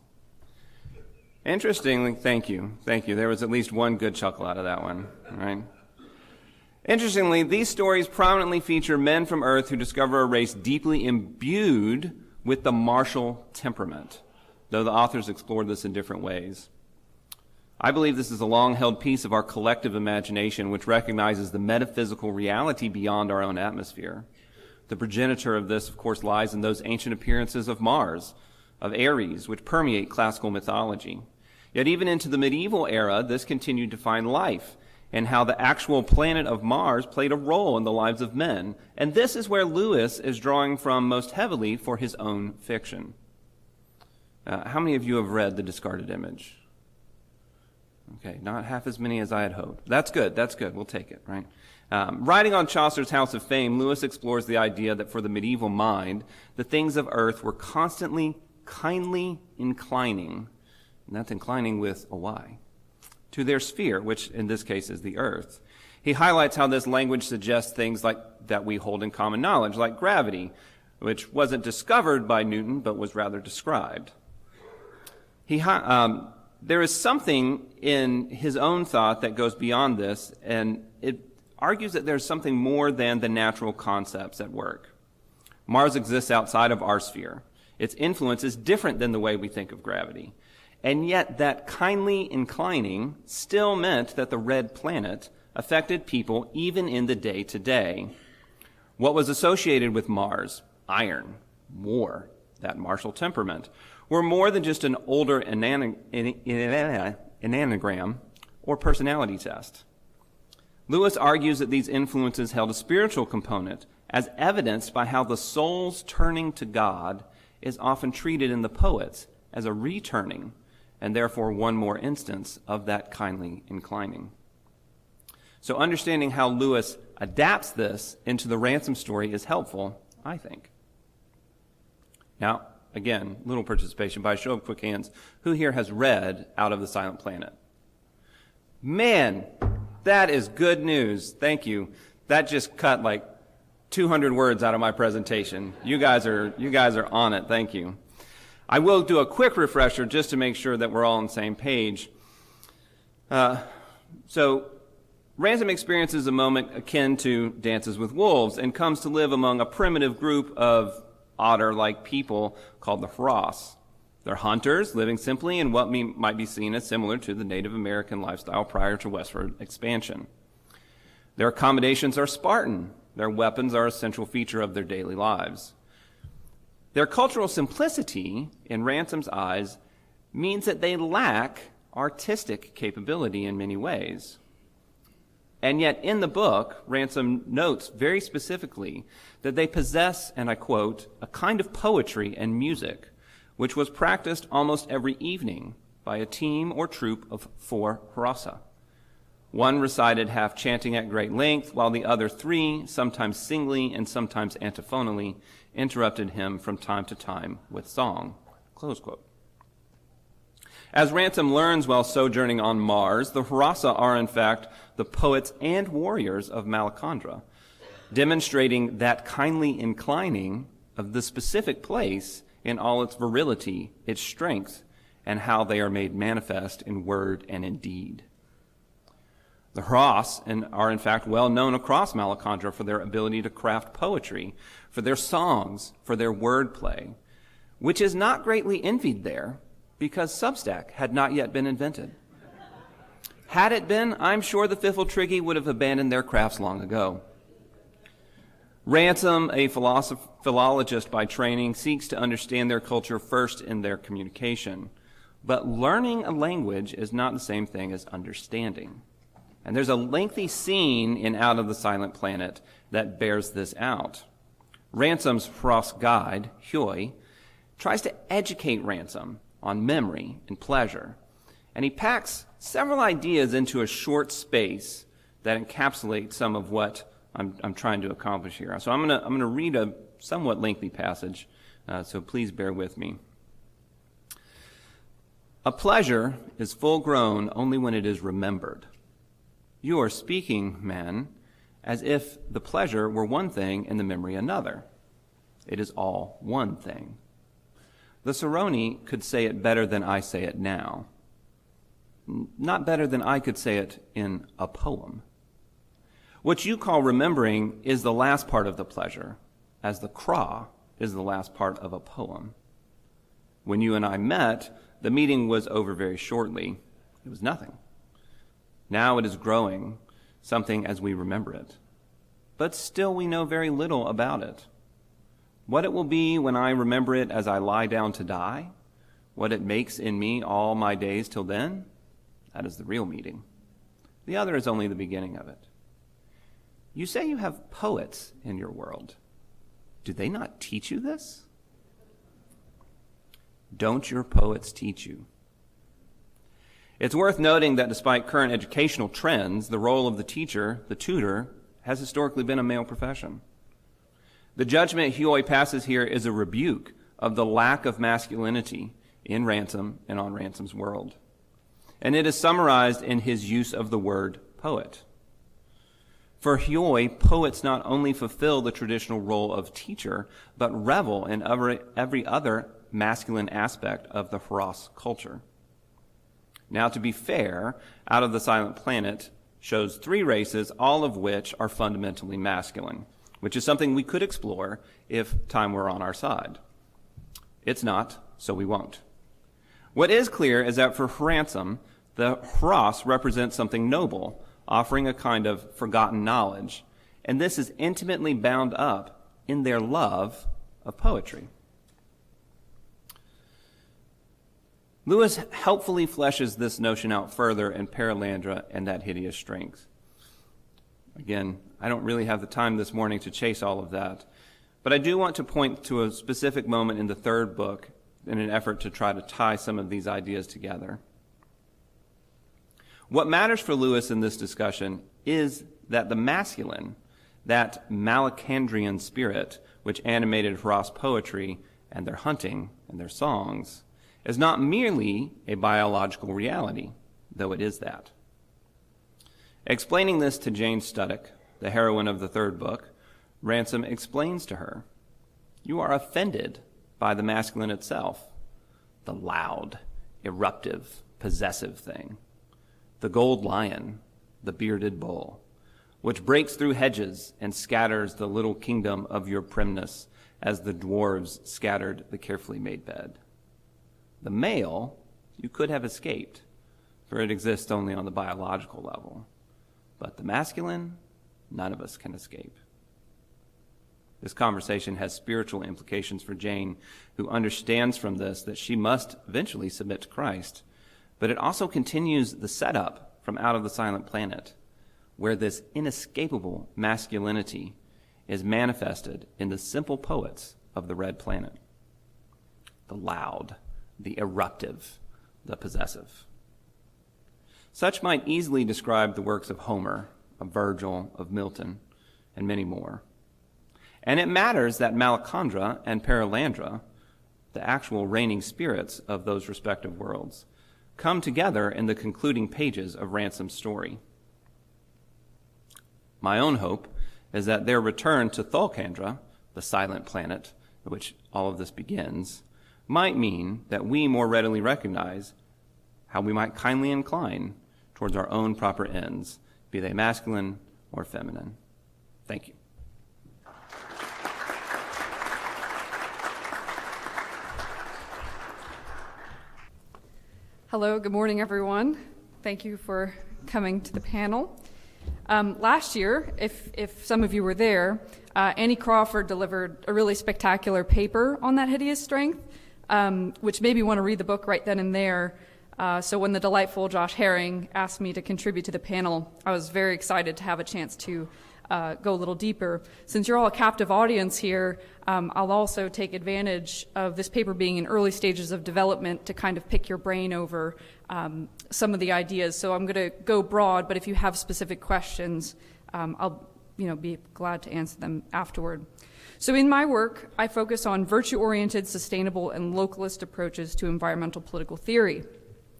Interestingly, thank you. There was at least one good chuckle out of that one, right? Interestingly, these stories prominently feature men from Earth who discover a race deeply imbued with the martial temperament, though the authors explored this in different ways. I believe this is a long-held piece of our collective imagination which recognizes the metaphysical reality beyond our own atmosphere. The progenitor of this, of course, lies in those ancient appearances of Mars, of Ares, which permeate classical mythology. Yet even into the medieval era, this continued to find life, and how the actual planet of Mars played a role in the lives of men. And this is where Lewis is drawing from most heavily for his own fiction. How many of you have read The Discarded Image? Okay, not half as many as I had hoped. That's good. We'll take it, right? Writing on Chaucer's House of Fame, Lewis explores the idea that for the medieval mind, the things of earth were constantly kindly inclining, and that's inclining with a Y, to their sphere, which in this case is the earth. He highlights how this language suggests things like that we hold in common knowledge, like gravity, which wasn't discovered by Newton, but was rather described. There is something in his own thought that goes beyond this, and it argues that there's something more than the natural concepts at work. Mars exists outside of our sphere. Its influence is different than the way we think of gravity. And yet that kindly inclining still meant that the red planet affected people even in the day-to-day. What was associated with Mars? Iron, war, that martial temperament, were more than just an older enneagram or personality test. Lewis argues that these influences held a spiritual component, as evidenced by how the soul's turning to God is often treated in the poets as a returning, and therefore one more instance of that kindly inclining. So understanding how Lewis adapts this into the Ransom story is helpful, I think. Now, again, little participation by a show of quick hands. Who here has read Out of the Silent Planet? Man, that is good news. Thank you. That just cut like 200 words out of my presentation. You guys are on it. Thank you. I will do a quick refresher just to make sure that we're all on the same page. So Ransom experiences a moment akin to Dances with Wolves and comes to live among a primitive group of otter-like people called the Hross. They're hunters living simply in what might be seen as similar to the Native American lifestyle prior to westward expansion. Their accommodations are Spartan. Their weapons are a central feature of their daily lives. Their cultural simplicity, in Ransom's eyes, means that they lack artistic capability in many ways. And yet in the book, Ransom notes very specifically that they possess, and I quote, a kind of poetry and music which was practiced almost every evening by a team or troop of 4 Hrossa. One recited half chanting at great length, while the other 3, sometimes singly and sometimes antiphonally, interrupted him from time to time with song. Close quote. As Ransom learns while sojourning on Mars, the Hrossa are in fact the poets and warriors of Malacandra, demonstrating that kindly inclining of the specific place in all its virility, its strength, and how they are made manifest in word and in deed. The Hross are in fact well known across Malacandra for their ability to craft poetry, for their songs, for their wordplay, which is not greatly envied there because Substack had not yet been invented. Had it been, I'm sure the Fiffle-Triggy would have abandoned their crafts long ago. Ransom, a philologist by training, seeks to understand their culture first in their communication. But learning a language is not the same thing as understanding. And there's a lengthy scene in Out of the Silent Planet that bears this out. Ransom's Hross guide, Huey, tries to educate Ransom on memory and pleasure. And he packs several ideas into a short space that encapsulate some of what I'm trying to accomplish here. So I'm going to read a somewhat lengthy passage, so please bear with me. A pleasure is full grown only when it is remembered. You are speaking, man, as if the pleasure were one thing and the memory another. It is all one thing. The Ciceronian could say it better than I say it now. not better than I could say it in a poem. What you call remembering is the last part of the pleasure, as the craw is the last part of a poem. When you and I met, the meeting was over very shortly. It was nothing. Now it is growing, something as we remember it. But still we know very little about it. What it will be when I remember it as I lie down to die, what it makes in me all my days till then, that is the real meeting. The other is only the beginning of it. You say you have poets in your world. Do they not teach you this? Don't your poets teach you? It's worth noting that despite current educational trends, the role of the teacher, the tutor, has historically been a male profession. The judgment Huey passes here is a rebuke of the lack of masculinity in Ransom and on Ransom's world. And it is summarized in his use of the word poet. For Huey, poets not only fulfill the traditional role of teacher, but revel in every other masculine aspect of the Hross culture. Now, to be fair, Out of the Silent Planet shows 3 races, all of which are fundamentally masculine, which is something we could explore if time were on our side. It's not, so we won't. What is clear is that for Ransom, the Hross represents something noble, offering a kind of forgotten knowledge, and this is intimately bound up in their love of poetry. Lewis helpfully fleshes this notion out further in Perelandra and That Hideous Strength. Again, I don't really have the time this morning to chase all of that, but I do want to point to a specific moment in the 3rd book in an effort to try to tie some of these ideas together. What matters for Lewis in this discussion is that the masculine, that Malacandrian spirit which animated Hross poetry and their hunting and their songs, is not merely a biological reality, though it is that. Explaining this to Jane Studdock, the heroine of the 3rd book, Ransom explains to her, "You are offended by the masculine itself, the loud, eruptive, possessive thing, the gold lion, the bearded bull, which breaks through hedges and scatters the little kingdom of your primness as the dwarves scattered the carefully made bed. The male you could have escaped, for it exists only on the biological level. But the masculine, none of us can escape." This conversation has spiritual implications for Jane, who understands from this that she must eventually submit to Christ. But it also continues the setup from Out of the Silent Planet, where this inescapable masculinity is manifested in the simple poets of the Red Planet. The loud, the eruptive, the possessive. Such might easily describe the works of Homer, of Virgil, of Milton, and many more. And it matters that Malacandra and Perelandra, the actual reigning spirits of those respective worlds, come together in the concluding pages of Ransom's story. My own hope is that their return to Thalcandra, the silent planet in which all of this begins, might mean that we more readily recognize how we might kindly incline towards our own proper ends, be they masculine or feminine. Thank you. Hello, good morning, everyone. Thank you for coming to the panel. Last year, if some of you were there, Annie Crawford delivered a really spectacular paper on That Hideous Strength, which made me want to read the book right then and there. So when the delightful Josh Herring asked me to contribute to the panel, I was very excited to have a chance to go a little deeper. Since you're all a captive audience here, I'll also take advantage of this paper being in early stages of development to kind of pick your brain over some of the ideas. So I'm going to go broad, but if you have specific questions, I'll be glad to answer them afterward. So in my work, I focus on virtue-oriented, sustainable, and localist approaches to environmental political theory.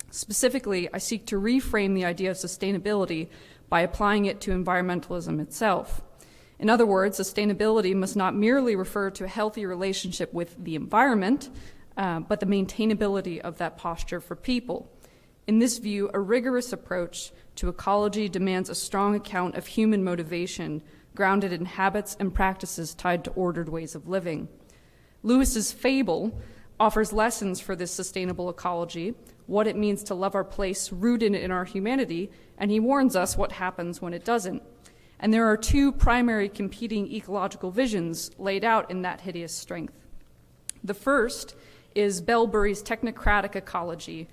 Specifically, I seek to reframe the idea of sustainability by applying it to environmentalism itself. In other words, sustainability must not merely refer to a healthy relationship with the environment, but the maintainability of that posture for people. In this view, a rigorous approach to ecology demands a strong account of human motivation, grounded in habits and practices tied to ordered ways of living. Lewis's fable offers lessons for this sustainable ecology, what it means to love our place rooted in our humanity, and he warns us what happens when it doesn't. And there are two primary competing ecological visions laid out in that hideous strength. The first is Bellbury's technocratic ecology,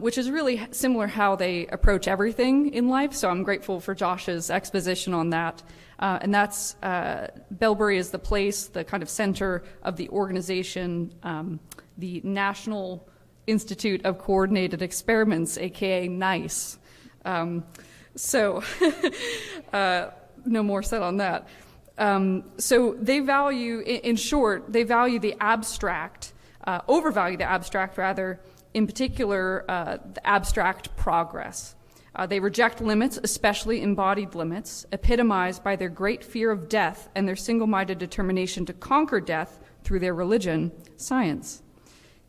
which is really similar how they approach everything in life, so I'm grateful for Josh's exposition on that. And that's, Bellbury is the place, the kind of center of the organization, the National Institute of Coordinated Experiments, aka NICE. No more said on that. So they value, in short, they value the abstract, overvalue the abstract rather, in particular, the abstract progress. They reject limits, especially embodied limits, epitomized by their great fear of death and their single-minded determination to conquer death through their religion, science.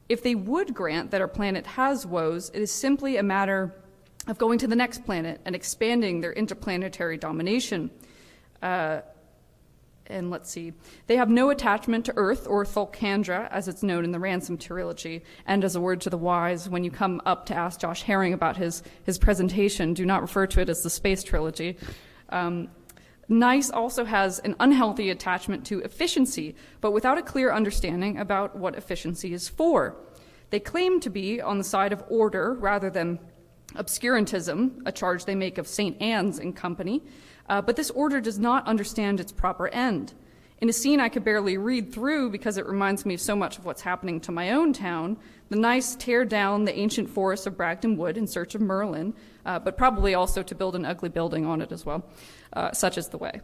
If they would grant that our planet has woes, it is simply a matter of going to the next planet and expanding their interplanetary domination. And let's see, they have no attachment to Earth or Thulcandra, as it's known in the Ransom Trilogy. And as a word to the wise, when you come up to ask Josh Herring about his presentation, do not refer to it as the Space Trilogy. NICE also has an unhealthy attachment to efficiency, but without a clear understanding about what efficiency is for. They claim to be on the side of order rather than obscurantism, a charge they make of St. Anne's and company, but this order does not understand its proper end. In a scene I could barely read through because it reminds me of so much of what's happening to my own town, the NICE tear down the ancient forest of Bragton Wood in search of Merlin, but probably also to build an ugly building on it as well. Such is the way.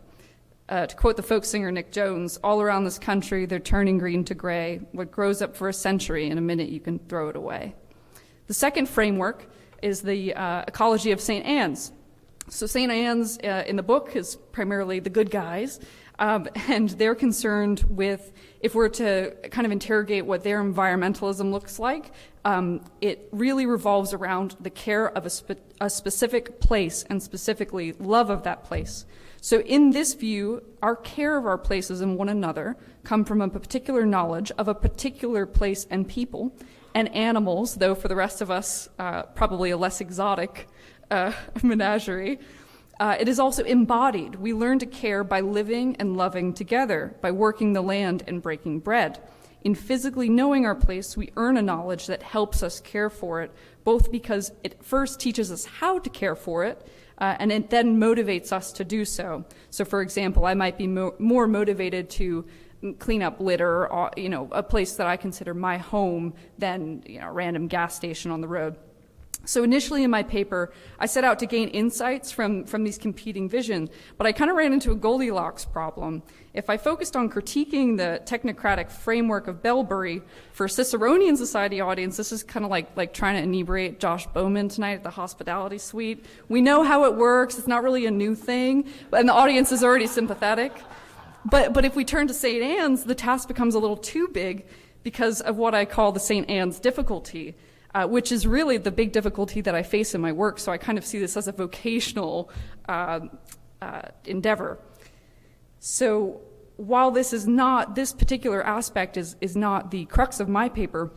To quote the folk singer Nick Jones, all around this country they're turning green to gray. What grows up for a century, in a minute you can throw it away. The second framework is the ecology of St. Anne's. So St. Anne's in the book is primarily the good guys, and they're concerned with, if we're to kind of interrogate what their environmentalism looks like, it really revolves around the care of a specific place and specifically love of that place. So in this view, our care of our places and one another come from a particular knowledge of a particular place and people and animals, though for the rest of us, probably a less exotic menagerie. It is also embodied. We learn to care by living and loving together, by working the land and breaking bread. In physically knowing our place, we earn a knowledge that helps us care for it, both because it first teaches us how to care for it, and it then motivates us to do so. So, for example, I might be more motivated to clean up litter, or, a place that I consider my home than a random gas station on the road. So initially in my paper, I set out to gain insights from these competing visions, but I kind of ran into a Goldilocks problem. If I focused on critiquing the technocratic framework of Bellbury for a Ciceronian society audience, this is kind of like trying to inebriate Josh Bowman tonight at the hospitality suite. We know how it works. It's not really a new thing, and the audience is already sympathetic. But if we turn to St. Anne's, the task becomes a little too big because of what I call the St. Anne's difficulty. Which is really the big difficulty that I face in my work, so I kind of see this as a vocational endeavor. So while this particular aspect is not the crux of my paper,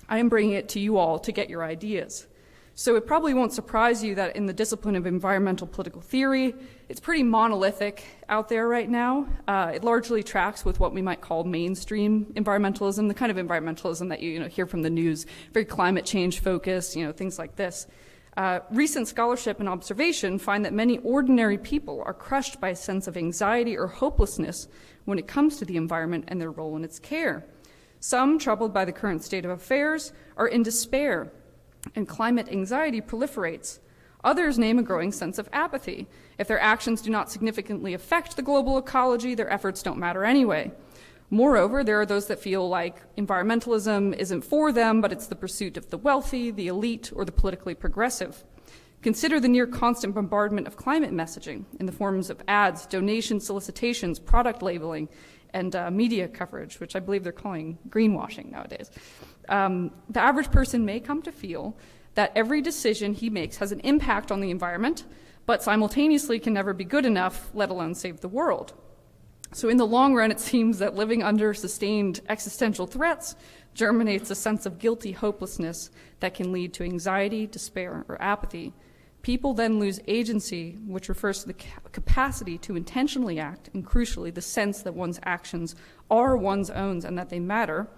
I am bringing it to you all to get your ideas. So it probably won't surprise you that in the discipline of environmental political theory, it's pretty monolithic out there right now. It largely tracks with what we might call mainstream environmentalism, the kind of environmentalism that you hear from the news, very climate change focused, things like this. Recent scholarship and observation find that many ordinary people are crushed by a sense of anxiety or hopelessness when it comes to the environment and their role in its care. Some, troubled by the current state of affairs, are in despair, and climate anxiety proliferates. Others name a growing sense of apathy. If their actions do not significantly affect the global ecology, their efforts don't matter anyway. Moreover, there are those that feel like environmentalism isn't for them, but it's the pursuit of the wealthy, the elite, or the politically progressive. Consider the near constant bombardment of climate messaging in the forms of ads, donation solicitations, product labeling, and media coverage, which I believe they're calling greenwashing nowadays. The average person may come to feel that every decision he makes has an impact on the environment, but simultaneously can never be good enough, let alone save the world. So in the long run, it seems that living under sustained existential threats germinates a sense of guilty hopelessness that can lead to anxiety, despair, or apathy. People then lose agency, which refers to the capacity to intentionally act, and crucially, the sense that one's actions are one's own and that they matter.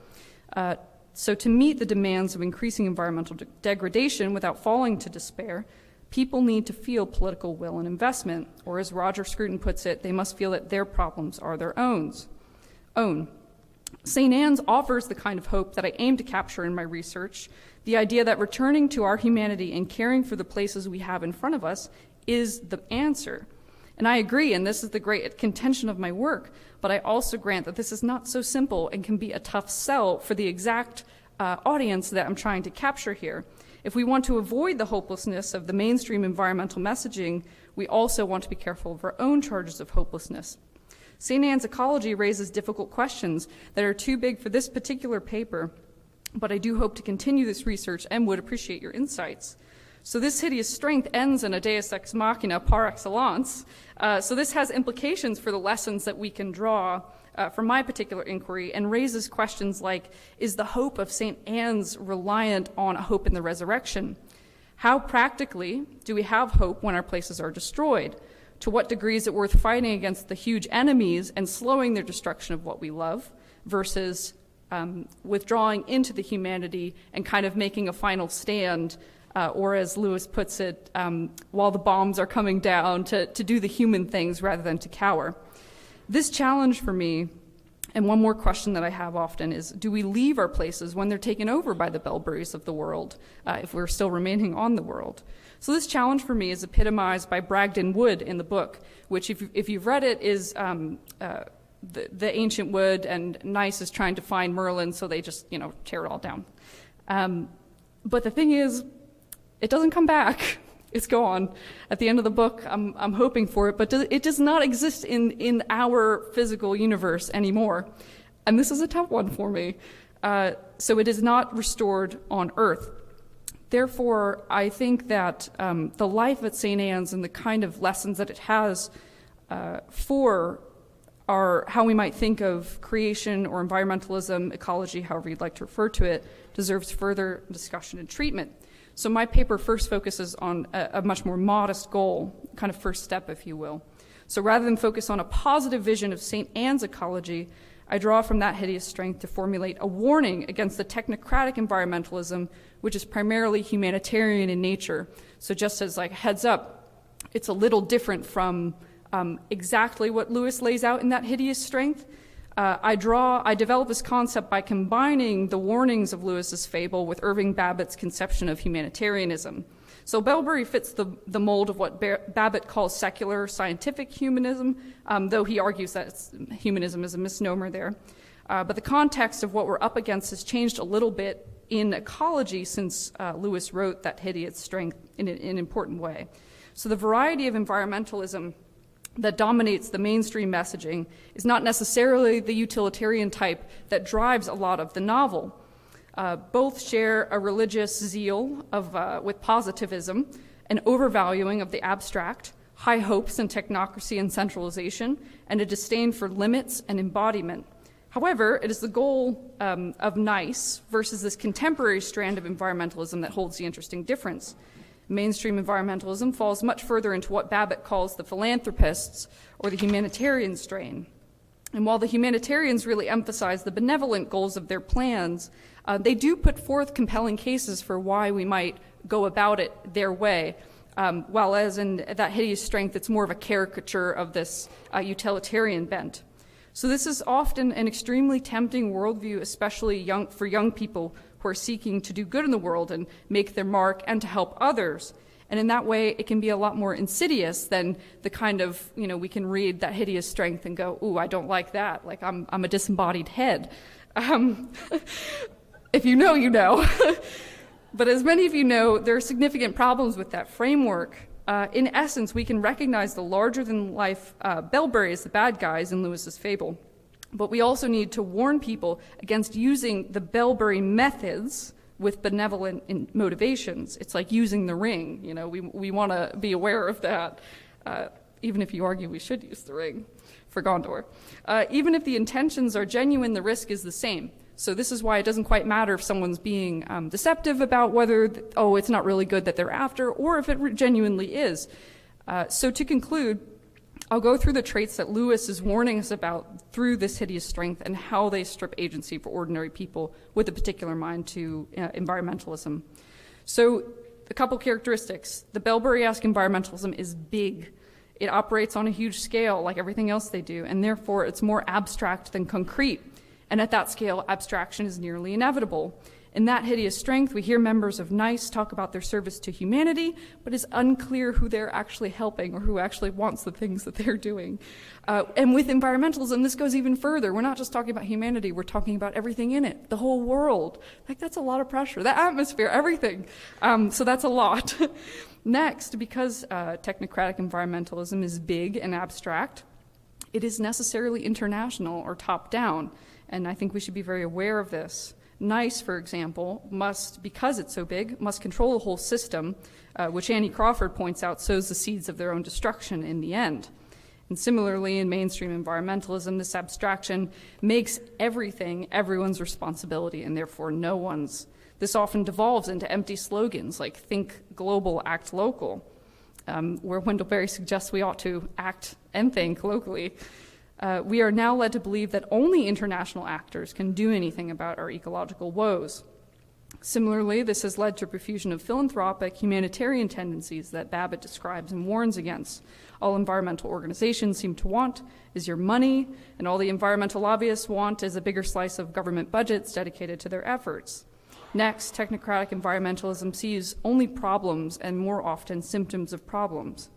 So to meet the demands of increasing environmental degradation without falling to despair, people need to feel political will and investment, or as Roger Scruton puts it, they must feel that their problems are their own. St. Anne's offers the kind of hope that I aim to capture in my research, the idea that returning to our humanity and caring for the places we have in front of us is the answer. And I agree, and this is the great contention of my work, but I also grant that this is not so simple and can be a tough sell for the exact audience that I'm trying to capture here. If we want to avoid the hopelessness of the mainstream environmental messaging, we also want to be careful of our own charges of hopelessness. St. Anne's ecology raises difficult questions that are too big for this particular paper, but I do hope to continue this research and would appreciate your insights. So this hideous strength ends in a deus ex machina par excellence. So this has implications for the lessons that we can draw from my particular inquiry and raises questions like, is the hope of St. Anne's reliant on a hope in the resurrection? How practically do we have hope when our places are destroyed? To what degree is it worth fighting against the huge enemies and slowing their destruction of what we love versus withdrawing into the humanity and kind of making a final stand, or as Lewis puts it, while the bombs are coming down, to do the human things rather than to cower. This challenge for me, and one more question that I have often is, do we leave our places when they're taken over by the Bellberries of the world, if we're still remaining on the world? So this challenge for me is epitomized by Bragdon Wood in the book, which if you've read it is the ancient wood, and Nice is trying to find Merlin, so they just, tear it all down. But the thing is, it doesn't come back. It's gone. At the end of the book, I'm hoping for it, but it does not exist in our physical universe anymore. And this is a tough one for me. So it is not restored on Earth. Therefore, I think that the life at St. Anne's and the kind of lessons that it has for how we might think of creation or environmentalism, ecology, however you'd like to refer to it, deserves further discussion and treatment. So my paper first focuses on a much more modest goal, kind of first step, if you will. So rather than focus on a positive vision of St. Anne's ecology, I draw from that hideous strength to formulate a warning against the technocratic environmentalism, which is primarily humanitarian in nature. So just as like heads up, it's a little different from exactly what Lewis lays out in that hideous strength. I develop this concept by combining the warnings of Lewis's fable with Irving Babbitt's conception of humanitarianism. So Bellberry fits the mold of what Babbitt calls secular scientific humanism, though he argues that humanism is a misnomer there. But the context of what we're up against has changed a little bit in ecology since Lewis wrote that hideous strength in an important way. So the variety of environmentalism that dominates the mainstream messaging is not necessarily the utilitarian type that drives a lot of the novel. Both share a religious zeal with positivism, an overvaluing of the abstract, high hopes in technocracy and centralization, and a disdain for limits and embodiment. However, it is the goal of Nice versus this contemporary strand of environmentalism that holds the interesting difference. Mainstream environmentalism falls much further into what Babbitt calls the philanthropists or the humanitarian strain. And while the humanitarians really emphasize the benevolent goals of their plans, they do put forth compelling cases for why we might go about it their way, while as in that hideous strength, it's more of a caricature of this utilitarian bent. So this is often an extremely tempting worldview, especially for young people who are seeking to do good in the world and make their mark and to help others. And in that way, it can be a lot more insidious than the kind of, we can read that hideous strength and go, ooh, I don't like that. Like I'm a disembodied head. If you know, you know. But as many of you know, there are significant problems with that framework. In essence, we can recognize the larger-than-life Bellberry as the bad guys in Lewis's fable. But we also need to warn people against using the Bellberry methods with benevolent motivations. It's like using the ring. You know, we want to be aware of that, even if you argue we should use the ring for Gondor. Even if the intentions are genuine, the risk is the same. So this is why it doesn't quite matter if someone's being deceptive about whether, it's not really good that they're after, or if it genuinely is. So to conclude, I'll go through the traits that Lewis is warning us about through this hideous strength and how they strip agency for ordinary people with a particular mind to environmentalism. So a couple characteristics. The Bellbury-esque environmentalism is big. It operates on a huge scale like everything else they do, and therefore it's more abstract than concrete. And at that scale, abstraction is nearly inevitable. In that hideous strength, we hear members of NICE talk about their service to humanity, but it's unclear who they're actually helping or who actually wants the things that they're doing. And with environmentalism, this goes even further. We're not just talking about humanity, we're talking about everything in it, the whole world. Like, that's a lot of pressure. The atmosphere, everything. So that's a lot. Next, because technocratic environmentalism is big and abstract, it is necessarily international or top-down, and I think we should be very aware of this. NICE, for example, because it's so big, must control the whole system, which Annie Crawford points out sows the seeds of their own destruction in the end. And similarly, in mainstream environmentalism, this abstraction makes everything everyone's responsibility and therefore no one's. This often devolves into empty slogans like think global, act local, where Wendell Berry suggests we ought to act and think locally. We are now led to believe that only international actors can do anything about our ecological woes. Similarly, this has led to a profusion of philanthropic, humanitarian tendencies that Babbitt describes and warns against. All environmental organizations seem to want is your money, and all the environmental lobbyists want is a bigger slice of government budgets dedicated to their efforts. Next, technocratic environmentalism sees only problems and more often symptoms of problems.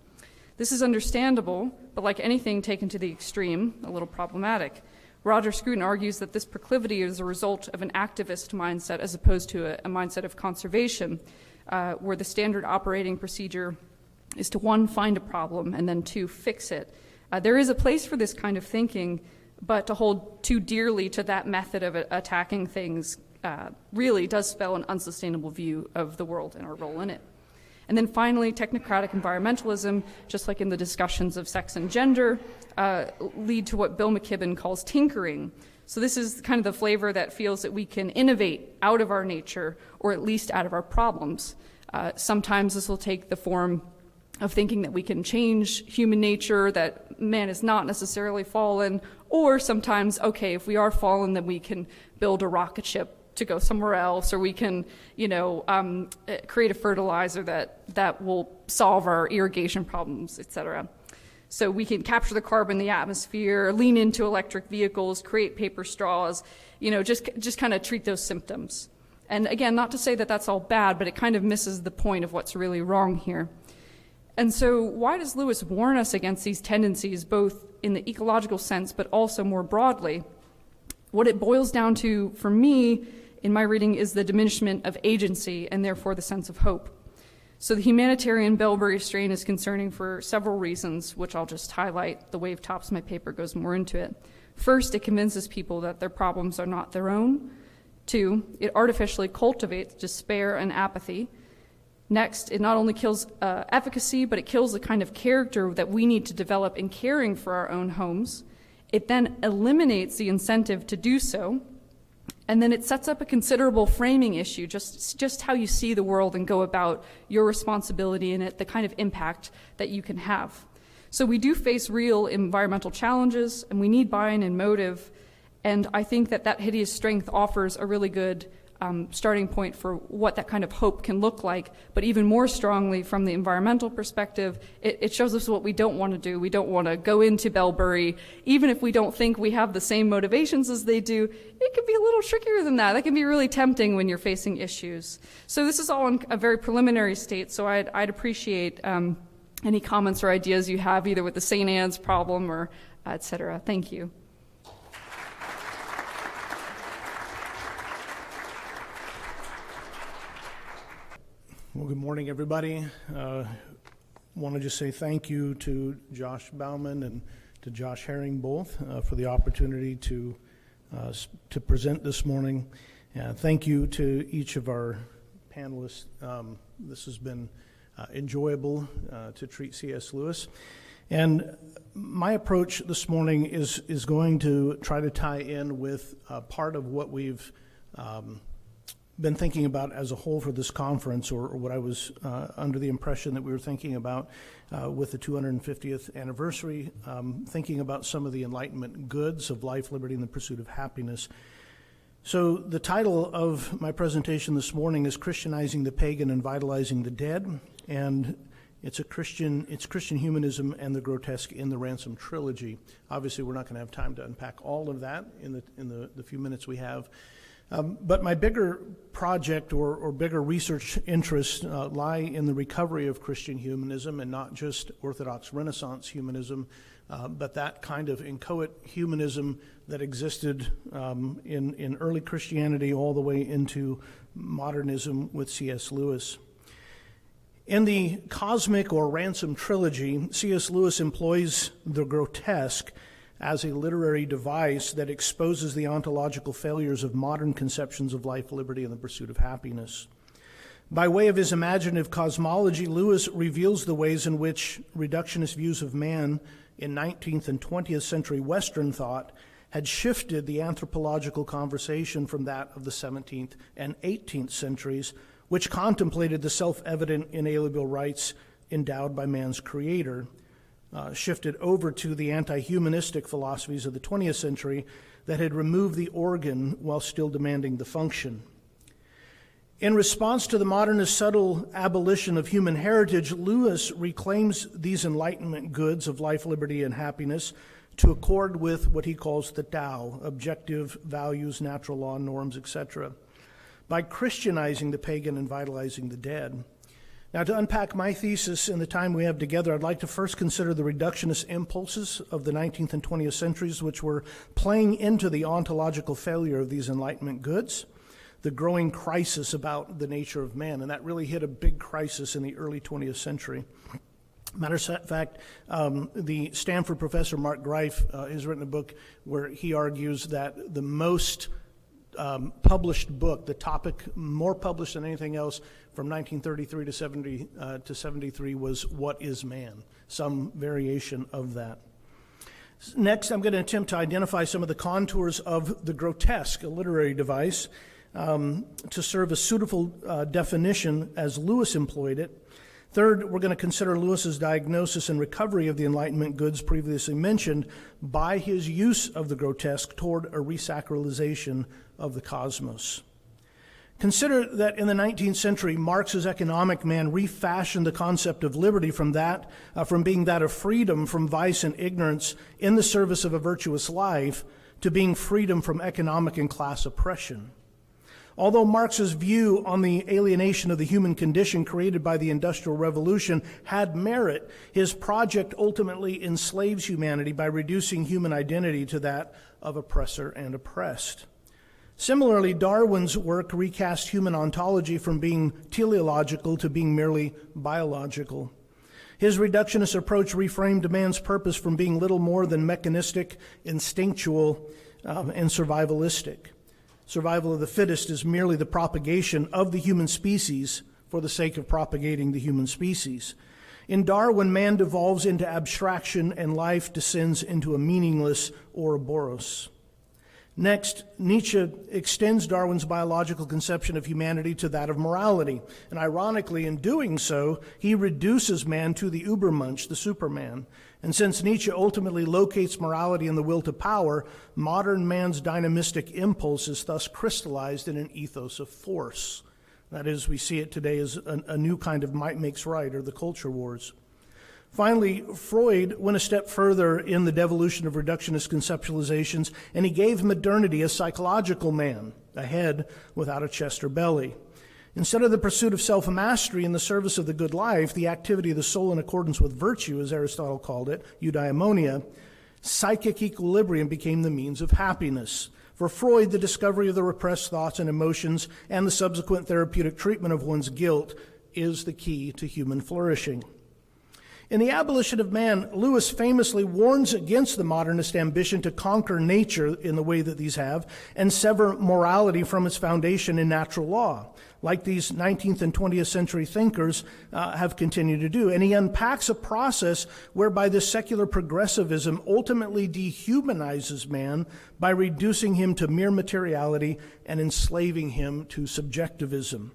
This is understandable, but like anything taken to the extreme, a little problematic. Roger Scruton argues that this proclivity is a result of an activist mindset as opposed to a mindset of conservation, where the standard operating procedure is to, one, find a problem, and then two, fix it. There is a place for this kind of thinking, but to hold too dearly to that method of attacking things really does spell an unsustainable view of the world and our role in it. And then finally, technocratic environmentalism, just like in the discussions of sex and gender, lead to what Bill McKibben calls tinkering. So this is kind of the flavor that feels that we can innovate out of our nature, or at least out of our problems. Sometimes this will take the form of thinking that we can change human nature, that man is not necessarily fallen, or sometimes, okay, if we are fallen, then we can build a rocket ship to go somewhere else, or we can, create a fertilizer that will solve our irrigation problems, etc. So we can capture the carbon in the atmosphere, lean into electric vehicles, create paper straws, just kind of treat those symptoms. And again, not to say that that's all bad, but it kind of misses the point of what's really wrong here. And so why does Lewis warn us against these tendencies, both in the ecological sense, but also more broadly? What it boils down to, for me, in my reading, is the diminishment of agency and therefore the sense of hope. So the humanitarian Bellbury strain is concerning for several reasons, which I'll just highlight. The wave tops my paper goes more into it. First, it convinces people that their problems are not their own. Two, it artificially cultivates despair and apathy. Next, it not only kills efficacy, but it kills the kind of character that we need to develop in caring for our own homes. It then eliminates the incentive to do so. And then it sets up a considerable framing issue, just how you see the world and go about your responsibility in it, the kind of impact that you can have. So we do face real environmental challenges, and we need buy-in and motive. And I think that hideous strength offers a really good starting point for what that kind of hope can look like. But even more strongly, from the environmental perspective, it shows us what we don't want to do. We don't want to go into Bellbury, even if we don't think we have the same motivations as they do. It can be a little trickier than that. That can be really tempting when you're facing issues. So this is all in a very preliminary state, so I'd appreciate any comments or ideas you have, either with the St. Anne's problem or et cetera. Thank you. Well, good morning, everybody. Want to just say thank you to Josh Bowman and to Josh Herring both for the opportunity to present this morning. Thank you to each of our panelists. This has been enjoyable to treat C.S. Lewis. And my approach this morning is going to try to tie in with part of what we've been thinking about as a whole for this conference, or what I was under the impression that we were thinking about with the 250th anniversary, thinking about some of the Enlightenment goods of life, liberty, and the pursuit of happiness. So the title of my presentation this morning is Christianizing the Pagan and Vitalizing the Dead, and it's Christian humanism and the grotesque in the Ransom Trilogy. Obviously, we're not going to have time to unpack all of that in the few minutes we have. But my bigger project or bigger research interests lie in the recovery of Christian humanism, and not just Orthodox Renaissance humanism, but that kind of inchoate humanism that existed in early Christianity all the way into modernism with C.S. Lewis. In the Cosmic or Ransom Trilogy, C.S. Lewis employs the grotesque as a literary device that exposes the ontological failures of modern conceptions of life, liberty, and the pursuit of happiness. By way of his imaginative cosmology, Lewis reveals the ways in which reductionist views of man in 19th and 20th century Western thought had shifted the anthropological conversation from that of the 17th and 18th centuries, which contemplated the self-evident inalienable rights endowed by man's creator, shifted over to the anti-humanistic philosophies of the 20th century that had removed the organ while still demanding the function. In response to the modernist subtle abolition of human heritage, Lewis reclaims these Enlightenment goods of life, liberty, and happiness to accord with what he calls the Tao, objective values, natural law, norms, etc., by Christianizing the pagan and vitalizing the dead. Now, to unpack my thesis in the time we have together, I'd like to first consider the reductionist impulses of the 19th and 20th centuries, which were playing into the ontological failure of these Enlightenment goods, the growing crisis about the nature of man, and that really hit a big crisis in the early 20th century. Matter of fact, the Stanford professor Mark Greif has written a book where he argues that the most published book, the topic more published than anything else from 1933 to 73 was What is Man? Some variation of that. Next, I'm going to attempt to identify some of the contours of the grotesque, a literary device, to serve a suitable definition as Lewis employed it. Third, we're going to consider Lewis's diagnosis and recovery of the Enlightenment goods previously mentioned by his use of the grotesque toward a resacralization of the cosmos. Consider that in the 19th century, Marx's economic man refashioned the concept of liberty from being that of freedom from vice and ignorance in the service of a virtuous life to being freedom from economic and class oppression. Although Marx's view on the alienation of the human condition created by the Industrial Revolution had merit, his project ultimately enslaves humanity by reducing human identity to that of oppressor and oppressed. Similarly, Darwin's work recast human ontology from being teleological to being merely biological. His reductionist approach reframed man's purpose from being little more than mechanistic, instinctual, and survivalistic. Survival of the fittest is merely the propagation of the human species for the sake of propagating the human species. In Darwin, man devolves into abstraction and life descends into a meaningless Ouroboros. Next, Nietzsche extends Darwin's biological conception of humanity to that of morality. And ironically, in doing so, he reduces man to the Übermensch, the Superman. And since Nietzsche ultimately locates morality in the will to power, modern man's dynamistic impulse is thus crystallized in an ethos of force. That is, we see it today as a new kind of might makes right, or the culture wars. Finally, Freud went a step further in the devolution of reductionist conceptualizations, and he gave modernity a psychological man, a head without a chest or belly. Instead of the pursuit of self-mastery in the service of the good life, the activity of the soul in accordance with virtue, as Aristotle called it, eudaimonia, psychic equilibrium became the means of happiness. For Freud, the discovery of the repressed thoughts and emotions and the subsequent therapeutic treatment of one's guilt is the key to human flourishing. In The Abolition of Man, Lewis famously warns against the modernist ambition to conquer nature in the way that these have and sever morality from its foundation in natural law, like these 19th and 20th century thinkers have continued to do. And he unpacks a process whereby this secular progressivism ultimately dehumanizes man by reducing him to mere materiality and enslaving him to subjectivism.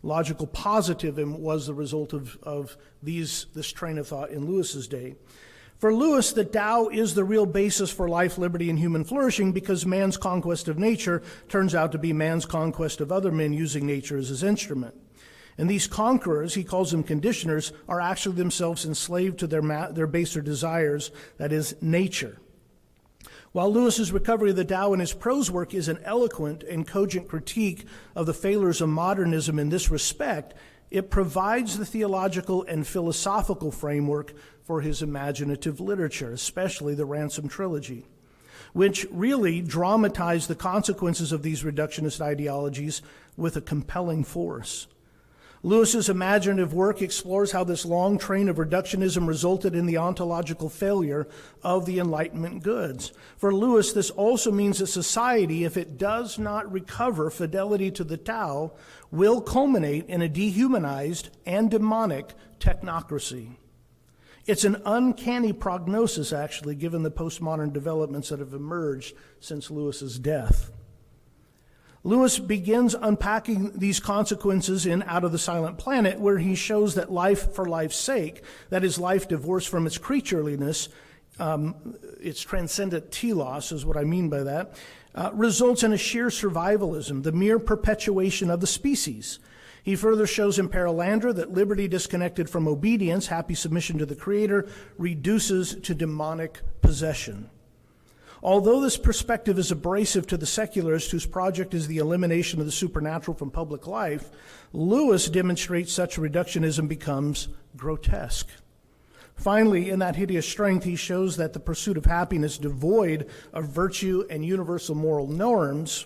Logical positivism was the result of this train of thought in Lewis's day. For Lewis, the Tao is the real basis for life, liberty, and human flourishing because man's conquest of nature turns out to be man's conquest of other men using nature as his instrument. And these conquerors, he calls them conditioners, are actually themselves enslaved to their baser desires, that is, nature. While Lewis's recovery of the Tao in his prose work is an eloquent and cogent critique of the failures of modernism in this respect, it provides the theological and philosophical framework for his imaginative literature, especially the Ransom Trilogy, which really dramatized the consequences of these reductionist ideologies with a compelling force. Lewis's imaginative work explores how this long train of reductionism resulted in the ontological failure of the Enlightenment goods. For Lewis, this also means that society, if it does not recover fidelity to the Tao, will culminate in a dehumanized and demonic technocracy. It's an uncanny prognosis, actually, given the postmodern developments that have emerged since Lewis's death. Lewis begins unpacking these consequences in Out of the Silent Planet, where he shows that life for life's sake, that is, life divorced from its creatureliness, its transcendent telos is what I mean by that, results in a sheer survivalism, the mere perpetuation of the species. He further shows in Perelandra that liberty disconnected from obedience, happy submission to the Creator, reduces to demonic possession. Although this perspective is abrasive to the secularist whose project is the elimination of the supernatural from public life, Lewis demonstrates such reductionism becomes grotesque. Finally, in that Hideous Strength, he shows that the pursuit of happiness devoid of virtue and universal moral norms,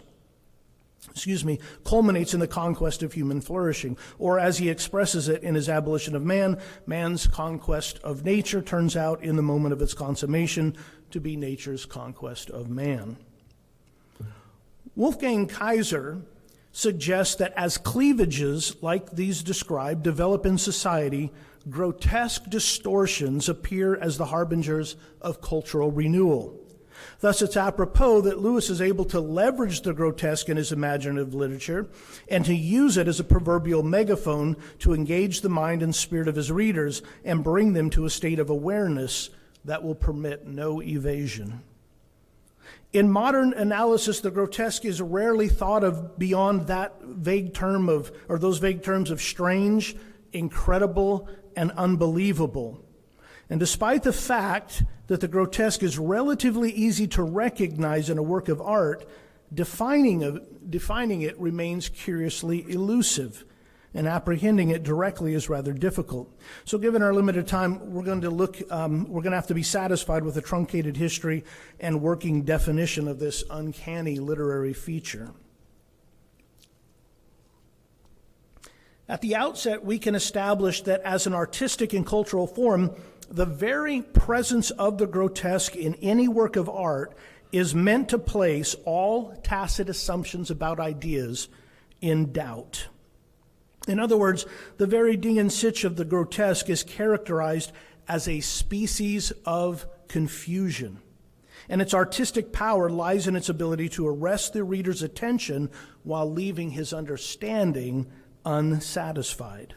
culminates in the conquest of human flourishing. Or as he expresses it in his Abolition of Man, man's conquest of nature turns out in the moment of its consummation to be nature's conquest of man. Wolfgang Kaiser suggests that as cleavages like these described develop in society, grotesque distortions appear as the harbingers of cultural renewal. Thus, it's apropos that Lewis is able to leverage the grotesque in his imaginative literature and to use it as a proverbial megaphone to engage the mind and spirit of his readers and bring them to a state of awareness that will permit no evasion. In modern analysis, the grotesque is rarely thought of beyond that vague term of, or those vague terms of strange, incredible, and unbelievable. And despite the fact that the grotesque is relatively easy to recognize in a work of art, defining it remains curiously elusive, and apprehending it directly is rather difficult. So given our limited time, we're going to have to be satisfied with a truncated history and working definition of this uncanny literary feature. At the outset, we can establish that as an artistic and cultural form, the very presence of the grotesque in any work of art is meant to place all tacit assumptions about ideas in doubt. In other words, the very ding and sitch of the grotesque is characterized as a species of confusion. And its artistic power lies in its ability to arrest the reader's attention while leaving his understanding unsatisfied.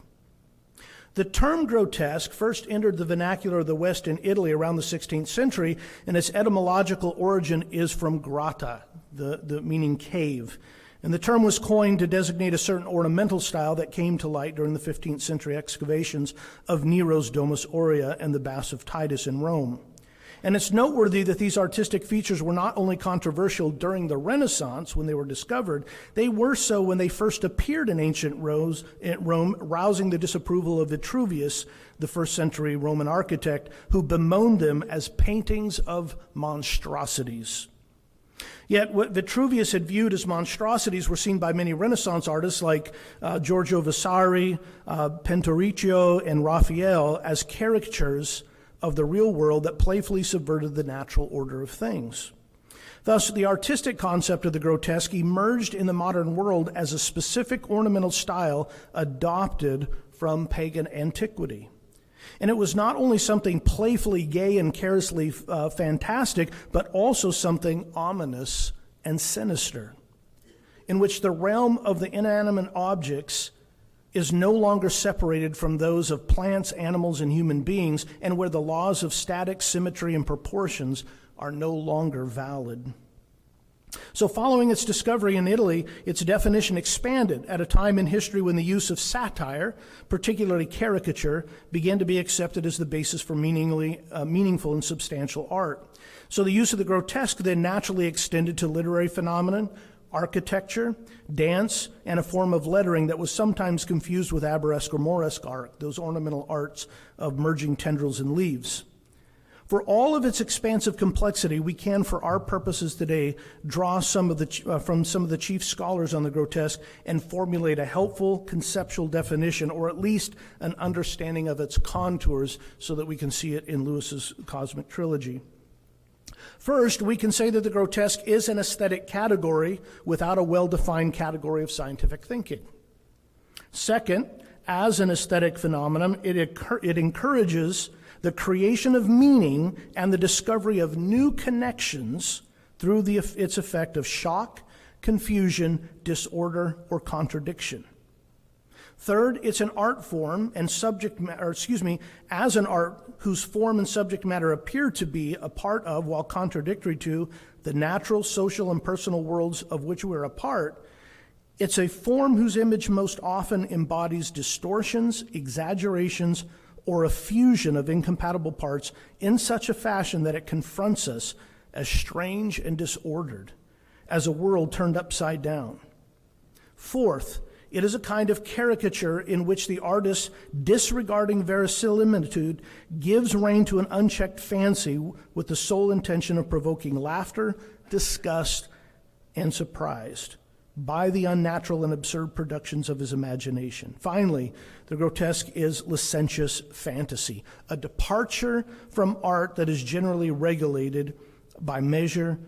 The term grotesque first entered the vernacular of the West in Italy around the 16th century, and its etymological origin is from grotta, the meaning cave. And the term was coined to designate a certain ornamental style that came to light during the 15th century excavations of Nero's Domus Aurea and the Baths of Titus in Rome. And it's noteworthy that these artistic features were not only controversial during the Renaissance when they were discovered, they were so when they first appeared in ancient Rome, rousing the disapproval of Vitruvius, the first century Roman architect, who bemoaned them as paintings of monstrosities. Yet what Vitruvius had viewed as monstrosities were seen by many Renaissance artists like Giorgio Vasari, Pinturicchio, and Raphael as caricatures of the real world that playfully subverted the natural order of things. Thus, the artistic concept of the grotesque emerged in the modern world as a specific ornamental style adopted from pagan antiquity. And it was not only something playfully gay and carelessly fantastic, but also something ominous and sinister, in which the realm of the inanimate objects is no longer separated from those of plants, animals, and human beings, and where the laws of static symmetry and proportions are no longer valid. So following its discovery in Italy, its definition expanded at a time in history when the use of satire, particularly caricature, began to be accepted as the basis for meaningful and substantial art. So the use of the grotesque then naturally extended to literary phenomenon, architecture, dance, and a form of lettering that was sometimes confused with arabesque or Moresque art, those ornamental arts of merging tendrils and leaves. For all of its expansive complexity, we can, for our purposes today, draw from some of the chief scholars on the grotesque and formulate a helpful conceptual definition, or at least an understanding of its contours, so that we can see it in Lewis's cosmic trilogy. First, we can say that the grotesque is an aesthetic category without a well-defined category of scientific thinking. Second, as an aesthetic phenomenon, it encourages the creation of meaning and the discovery of new connections through its effect of shock, confusion, disorder, or contradiction. Third, it's an art form and as an art whose form and subject matter appear to be a part of, while contradictory to, the natural, social, and personal worlds of which we're a part. It's a form whose image most often embodies distortions, exaggerations, or a fusion of incompatible parts in such a fashion that it confronts us as strange and disordered, as a world turned upside down. Fourth, it is a kind of caricature in which the artist, disregarding verisimilitude, gives rein to an unchecked fancy with the sole intention of provoking laughter, disgust, and surprise by the unnatural and absurd productions of his imagination. Finally, the grotesque is licentious fantasy, a departure from art that is generally regulated by measure,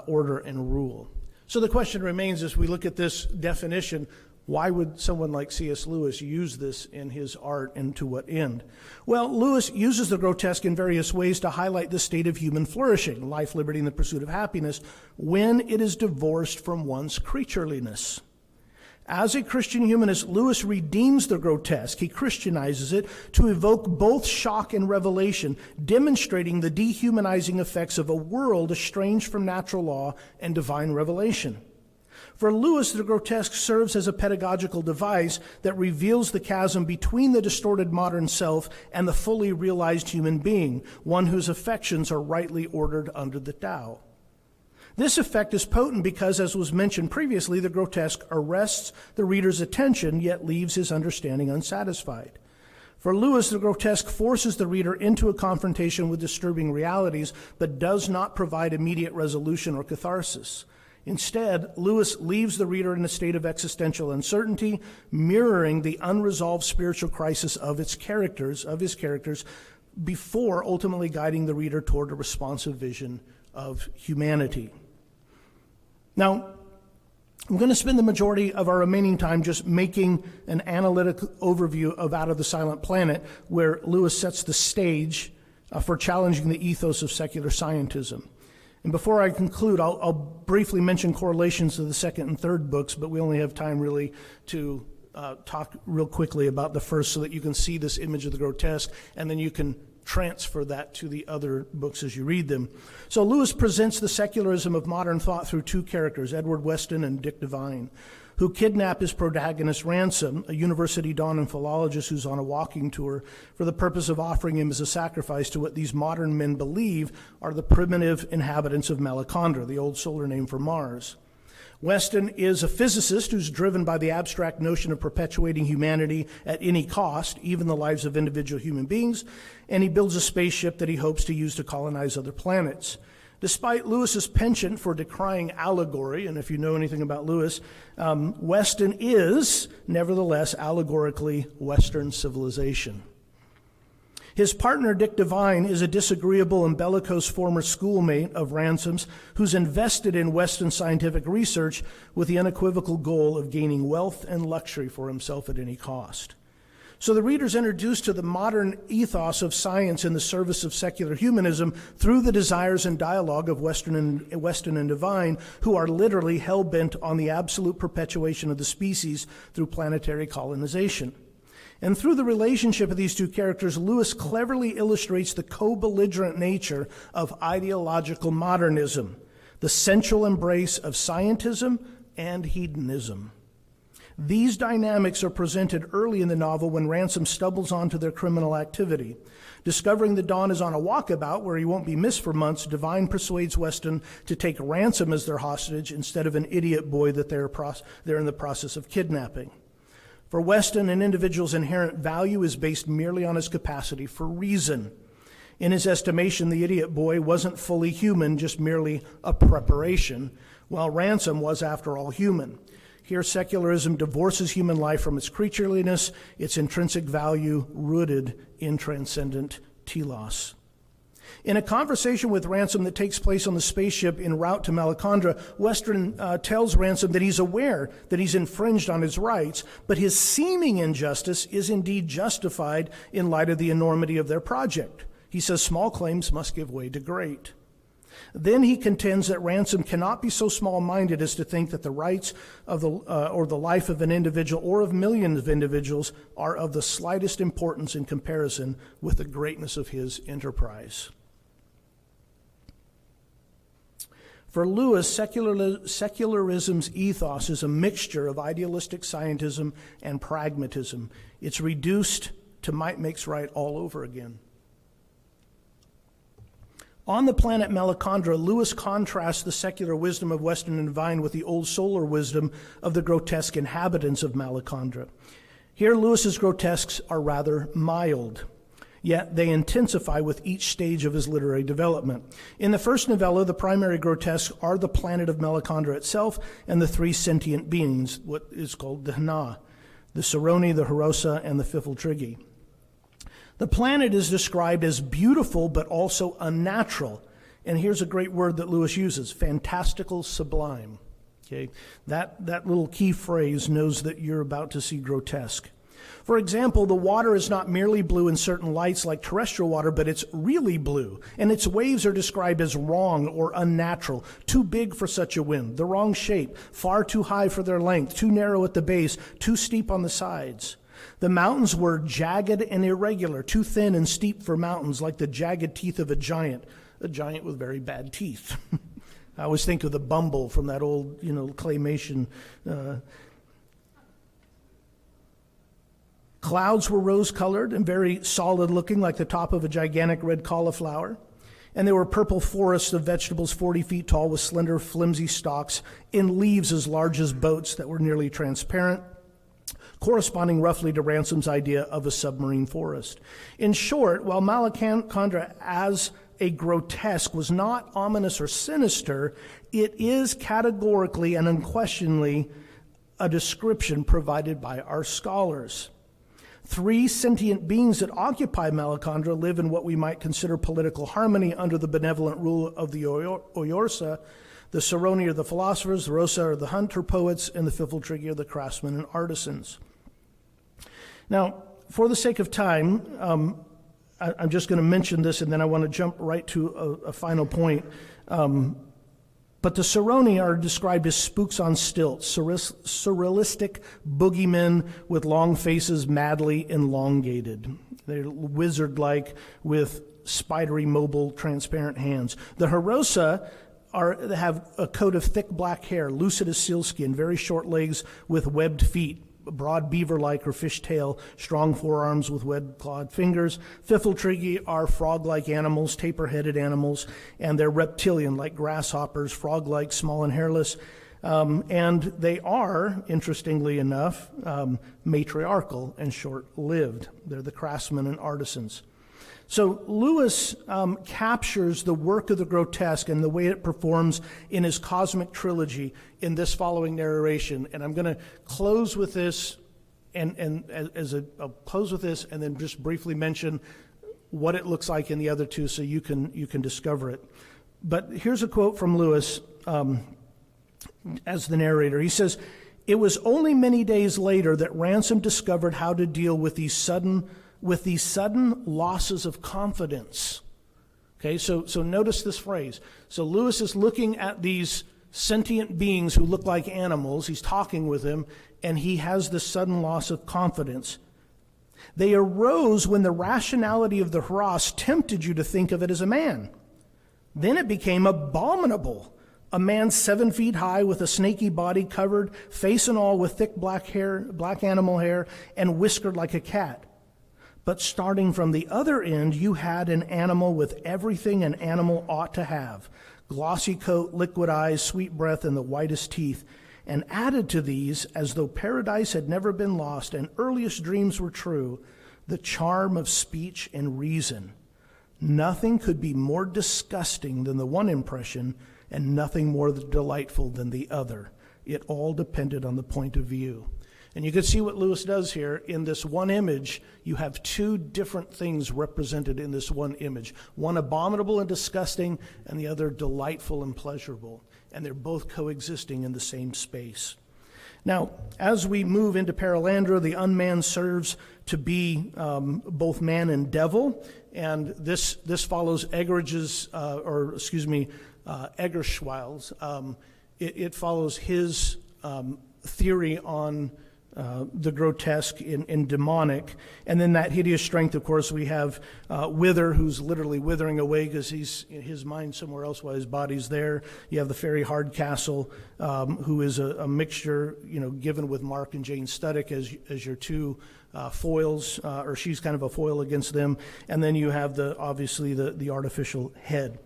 order, and rule. So the question remains, as we look at this definition, why would someone like C.S. Lewis use this in his art, and to what end? Well, Lewis uses the grotesque in various ways to highlight the state of human flourishing, life, liberty, and the pursuit of happiness, when it is divorced from one's creatureliness. As a Christian humanist, Lewis redeems the grotesque. He Christianizes it to evoke both shock and revelation, demonstrating the dehumanizing effects of a world estranged from natural law and divine revelation. For Lewis, the grotesque serves as a pedagogical device that reveals the chasm between the distorted modern self and the fully realized human being, one whose affections are rightly ordered under the Tao. This effect is potent because, as was mentioned previously, the grotesque arrests the reader's attention, yet leaves his understanding unsatisfied. For Lewis, the grotesque forces the reader into a confrontation with disturbing realities, but does not provide immediate resolution or catharsis. Instead, Lewis leaves the reader in a state of existential uncertainty, mirroring the unresolved spiritual crisis of his characters, before ultimately guiding the reader toward a responsive vision of humanity. Now, I'm going to spend the majority of our remaining time just making an analytic overview of Out of the Silent Planet, where Lewis sets the stage for challenging the ethos of secular scientism. And before I conclude, I'll briefly mention correlations to the second and third books, but we only have time really to talk real quickly about the first so that you can see this image of the grotesque, and then you can transfer that to the other books as you read them. So Lewis presents the secularism of modern thought through two characters, Edward Weston and Dick Devine, who kidnap his protagonist Ransom, a university don and philologist who's on a walking tour, for the purpose of offering him as a sacrifice to what these modern men believe are the primitive inhabitants of Melicandra, the old solar name for Mars. Weston is a physicist who's driven by the abstract notion of perpetuating humanity at any cost, even the lives of individual human beings, and he builds a spaceship that he hopes to use to colonize other planets. Despite Lewis's penchant for decrying allegory, and if you know anything about Lewis, Weston is, nevertheless, allegorically Western civilization. His partner, Dick Devine, is a disagreeable and bellicose former schoolmate of Ransom's who's invested in Western scientific research with the unequivocal goal of gaining wealth and luxury for himself at any cost. So the reader's introduced to the modern ethos of science in the service of secular humanism through the desires and dialogue of Weston and Devine, who are literally hell-bent on the absolute perpetuation of the species through planetary colonization. And through the relationship of these two characters, Lewis cleverly illustrates the co-belligerent nature of ideological modernism, the sensual embrace of scientism and hedonism. These dynamics are presented early in the novel when Ransom stumbles onto their criminal activity. Discovering that Don is on a walkabout where he won't be missed for months, Devine persuades Weston to take Ransom as their hostage instead of an idiot boy that they're in the process of kidnapping. For Weston, an individual's inherent value is based merely on his capacity for reason. In his estimation, the idiot boy wasn't fully human, just merely a preparation, while Ransom was, after all, human. Here, secularism divorces human life from its creatureliness, its intrinsic value rooted in transcendent telos. In a conversation with Ransom that takes place on the spaceship en route to Malacandra, Weston tells Ransom that he's aware that he's infringed on his rights, but his seeming injustice is indeed justified in light of the enormity of their project. He says small claims must give way to great. Then he contends that Ransom cannot be so small-minded as to think that the rights of or the life of an individual or of millions of individuals are of the slightest importance in comparison with the greatness of his enterprise. For Lewis, secularism's ethos is a mixture of idealistic scientism and pragmatism. It's reduced to might makes right all over again. On the planet Malacandra, Lewis contrasts the secular wisdom of Weston and Devine with the old solar wisdom of the grotesque inhabitants of Malacandra. Here, Lewis's grotesques are rather mild, yet they intensify with each stage of his literary development. In the first novella, the primary grotesques are the planet of Malacandra itself and the three sentient beings, what is called the Hna, the Ciceronian, the Hirosa, and the Fiffletrigge. The planet is described as beautiful but also unnatural. And here's a great word that Lewis uses, fantastical sublime. Okay? That little key phrase knows that you're about to see grotesque. For example, the water is not merely blue in certain lights like terrestrial water, but it's really blue. And its waves are described as wrong or unnatural, too big for such a wind, the wrong shape, far too high for their length, too narrow at the base, too steep on the sides. The mountains were jagged and irregular, too thin and steep for mountains, like the jagged teeth of a giant with very bad teeth. I always think of the Bumble from that old, claymation. Clouds were rose-colored and very solid-looking, like the top of a gigantic red cauliflower. And there were purple forests of vegetables 40 feet tall with slender, flimsy stalks in leaves as large as boats that were nearly transparent, corresponding roughly to Ransom's idea of a submarine forest. In short, while Malacandra as a grotesque was not ominous or sinister, it is categorically and unquestionably a description provided by our scholars. Three sentient beings that occupy Malacandra live in what we might consider political harmony under the benevolent rule of the Oyorsa. The Ciceronian are the philosophers, the Rosa are the hunter poets, and the Fiffletrigge are the craftsmen and artisans. Now, for the sake of time, I'm just going to mention this, and then I want to jump right to a final point. But the Ciceronian are described as spooks on stilts, surrealistic boogeymen with long faces, madly elongated. They're wizard-like with spidery, mobile, transparent hands. The Hirosa have a coat of thick black hair, lucid as sealskin, very short legs with webbed feet, broad beaver-like or fish-tail, strong forearms with web-clawed fingers. Fiffletrigge are frog-like animals, taper-headed animals, and they're reptilian, like grasshoppers, frog-like, small and hairless. And they are, interestingly enough, matriarchal and short-lived. They're the craftsmen and artisans. So Lewis captures the work of the grotesque and the way it performs in his cosmic trilogy in this following narration. And I'm going to close with this, I'll close with this, and then just briefly mention what it looks like in the other two, so you can discover it. But here's a quote from Lewis as the narrator. He says, "It was only many days later that Ransom discovered how to deal with these sudden losses of confidence." Okay, so notice this phrase. So Lewis is looking at these sentient beings who look like animals. He's talking with them, and he has this sudden loss of confidence. "They arose when the rationality of the harass tempted you to think of it as a man. Then it became abominable. A man 7 feet high with a snaky body covered, face and all, with thick black animal hair, and whiskered like a cat. But starting from the other end, you had an animal with everything an animal ought to have: glossy coat, liquid eyes, sweet breath, and the whitest teeth. And added to these, as though paradise had never been lost and earliest dreams were true, the charm of speech and reason. Nothing could be more disgusting than the one impression, and nothing more delightful than the other. It all depended on the point of view." And you can see what Lewis does here. In this one image, you have two different things represented in this one image. One abominable and disgusting, and the other delightful and pleasurable. And they're both coexisting in the same space. Now, as we move into Perelandra, the unman serves to be both man and devil. And this follows Eggerschwild's. It follows his theory on the grotesque and demonic. And then that hideous strength, of course, we have Wither, who's literally withering away because he's in his mind somewhere else while his body's there. You have the fairy Hardcastle, who is a mixture, given with Mark and Jane Studdick as your two foils, or she's kind of a foil against them. And then you have obviously the artificial head.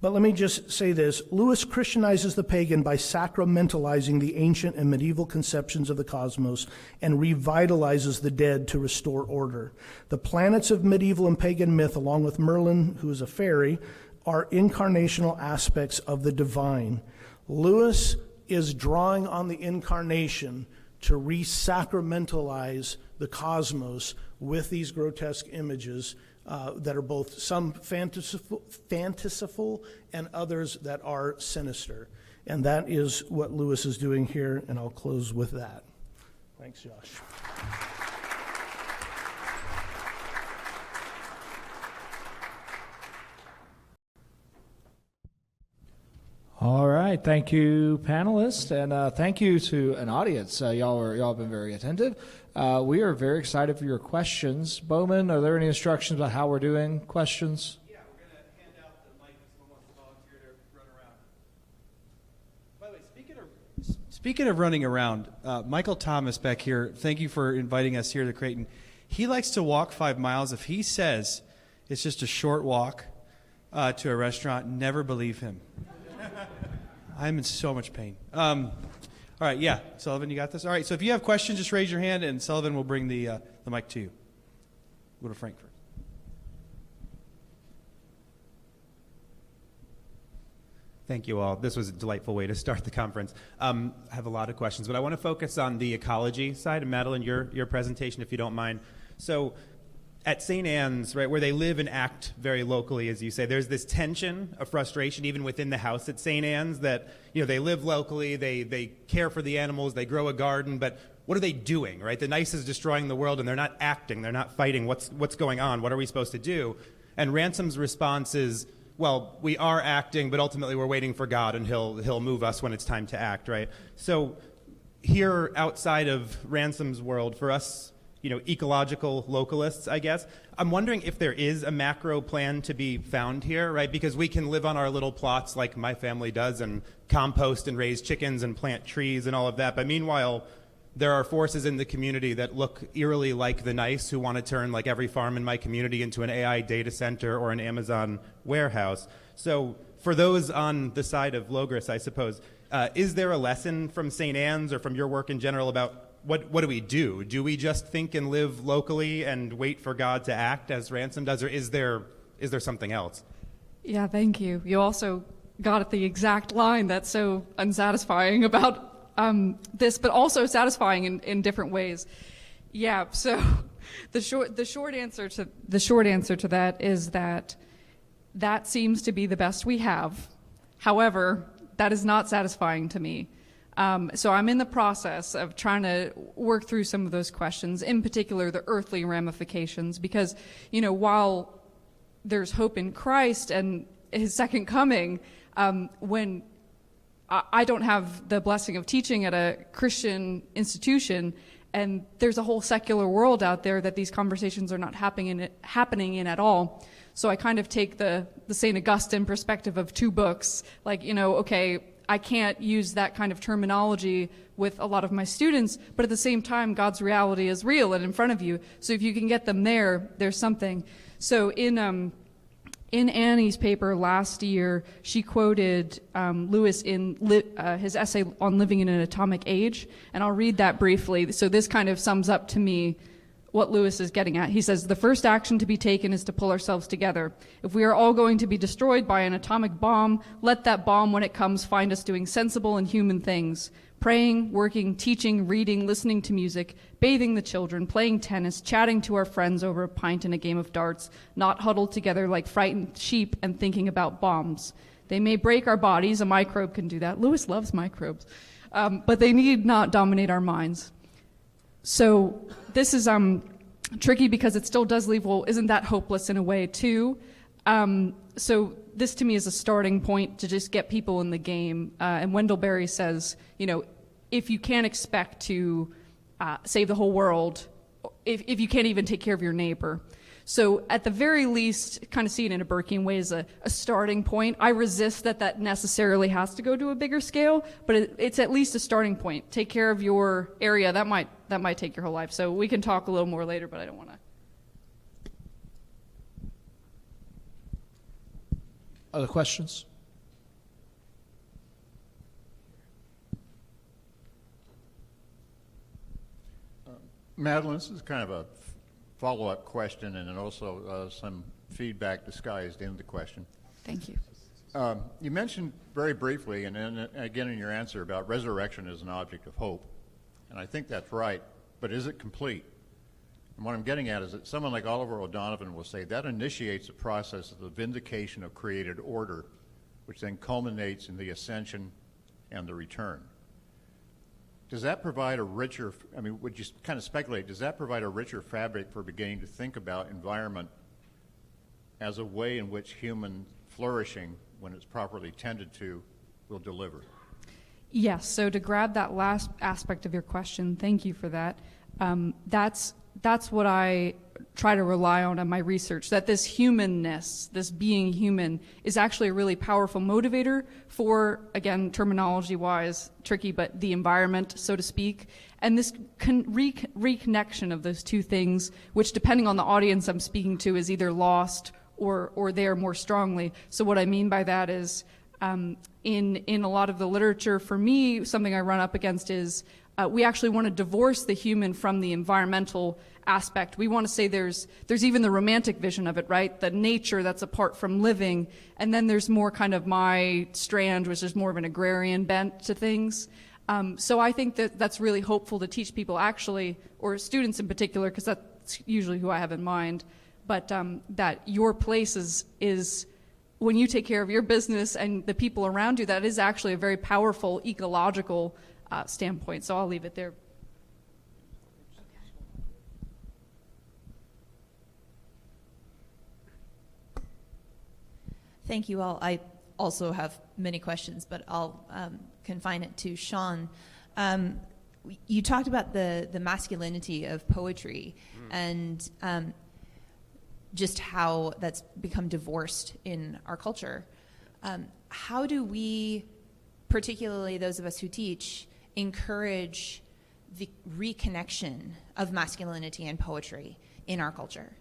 But let me just say this. Lewis Christianizes the pagan by sacramentalizing the ancient and medieval conceptions of the cosmos and revitalizes the dead to restore order. The planets of medieval and pagan myth, along with Merlin, who is a fairy, are incarnational aspects of the divine. Lewis is drawing on the incarnation to re-sacramentalize the cosmos with these grotesque images that are both some fanciful and others that are sinister. And that is what Lewis is doing here, and I'll close with that. Thanks, Josh. All right, thank you, panelists, and thank you to an audience. Y'all have been very attentive. We are very excited for your questions. Bowman, are there any instructions about how we're doing questions? Yeah, we're going to hand out the mic if someone wants to volunteer to run around. By the way, speaking of running around, Michael Thomas back here, thank you for inviting us here to Creighton. He likes to walk 5 miles. If he says it's just a short walk to a restaurant, never believe him. I'm in so much pain. All right, yeah, Sullivan, you got this? All right, so if you have questions, just raise your hand, and Sullivan will bring the mic to you. Go to Frank first. Thank you all. This was a delightful way to start the conference. I have a lot of questions, but I want to focus on the ecology side. And Madeleine, your presentation, if you don't mind. So at St. Anne's, right, where they live and act very locally, as you say, there's this tension of frustration even within the house at St. Anne's that, they live locally, they care for the animals, they grow a garden, but what are they doing, right? The nice is destroying the world, and they're not acting, they're not fighting. What's going on? What are we supposed to do? And Ransom's response is, well, we are acting, but ultimately we're waiting for God, and he'll move us when it's time to act, right? So here outside of Ransom's world, for us, ecological localists, I guess, I'm wondering if there is a macro plan to be found here, right? Because we can live on our little plots like my family does and compost and raise chickens and plant trees and all of that. But meanwhile, there are forces in the community that look eerily like the nice who want to turn like every farm in my community into an AI data center or an Amazon warehouse. So for those on the side of Logris, I suppose, is there a lesson from St. Anne's or from your work in general about what do we do? Do we just think and live locally and wait for God to act as Ransom does, or is there something else? Yeah, thank you. You also got at the exact line that's so unsatisfying about this, but also satisfying in different ways. Yeah. So the short answer to that is that seems to be the best we have. However, that is not satisfying to me. So I'm in the process of trying to work through some of those questions, in particular the earthly ramifications, because, while there's hope in Christ and his second coming, when I don't have the blessing of teaching at a Christian institution, and there's a whole secular world out there that these conversations are not happening in at all. So I kind of take the St. Augustine perspective of two books, like, okay, I can't use that kind of terminology with a lot of my students, but at the same time, God's reality is real and in front of you. So if you can get them there, there's something. So in Annie's paper last year, she quoted Lewis in his essay on living in an atomic age, and I'll read that briefly. So this kind of sums up to me what Lewis is getting at. He says, the first action to be taken is to pull ourselves together. If we are all going to be destroyed by an atomic bomb, let that bomb, when it comes, find us doing sensible and human things. Praying, working, teaching, reading, listening to music, bathing the children, playing tennis, chatting to our friends over a pint and a game of darts, not huddled together like frightened sheep and thinking about bombs. They may break our bodies, a microbe can do that. Lewis loves microbes. But they need not dominate our minds. So this is tricky because it still does leave, well, isn't that hopeless in a way too? So this to me is a starting point to just get people in the game. And Wendell Berry says, if you can't expect to save the whole world, if you can't even take care of your neighbor. So at the very least, kind of see it in a Burkean way as a starting point. I resist that necessarily has to go to a bigger scale, but it's at least a starting point. Take care of your area. That might take your whole life. So we can talk a little more later, but I don't want to. Other questions? Madeleine, this is kind of a follow-up question and then also some feedback disguised in the question. Thank you. You mentioned very briefly, and then again in your answer, about resurrection as an object of hope. And I think that's right, but is it complete? And what I'm getting at is that someone like Oliver O'Donovan will say that initiates a process of the vindication of created order, which then culminates in the ascension and the return. Does that provide a richer, would you kind of speculate, does that provide a richer fabric for beginning to think about environment as a way in which human flourishing, when it's properly tended to, will deliver? Yes, so to grab that last aspect of your question, thank you for that. That's what I try to rely on in my research, that this humanness, this being human, is actually a really powerful motivator for, again, terminology-wise, tricky, but the environment, so to speak, and this reconnection of those two things, which, depending on the audience I'm speaking to, is either lost or there more strongly. So what I mean by that is, in a lot of the literature, for me, something I run up against is we actually want to divorce the human from the environmental aspect. We want to say there's even the romantic vision of it, right? The nature that's apart from living. And then there's more kind of my strand, which is more of an agrarian bent to things. So I think that's really hopeful to teach people actually, or students in particular, because that's usually who I have in mind, but that your place is when you take care of your business and the people around you, that is actually a very powerful ecological standpoint. So I'll leave it there. Thank you all. I also have many questions, but I'll confine it to Sean. You talked about the masculinity of poetry and just how that's become divorced in our culture. How do we, particularly those of us who teach, encourage the reconnection of masculinity and poetry in our culture?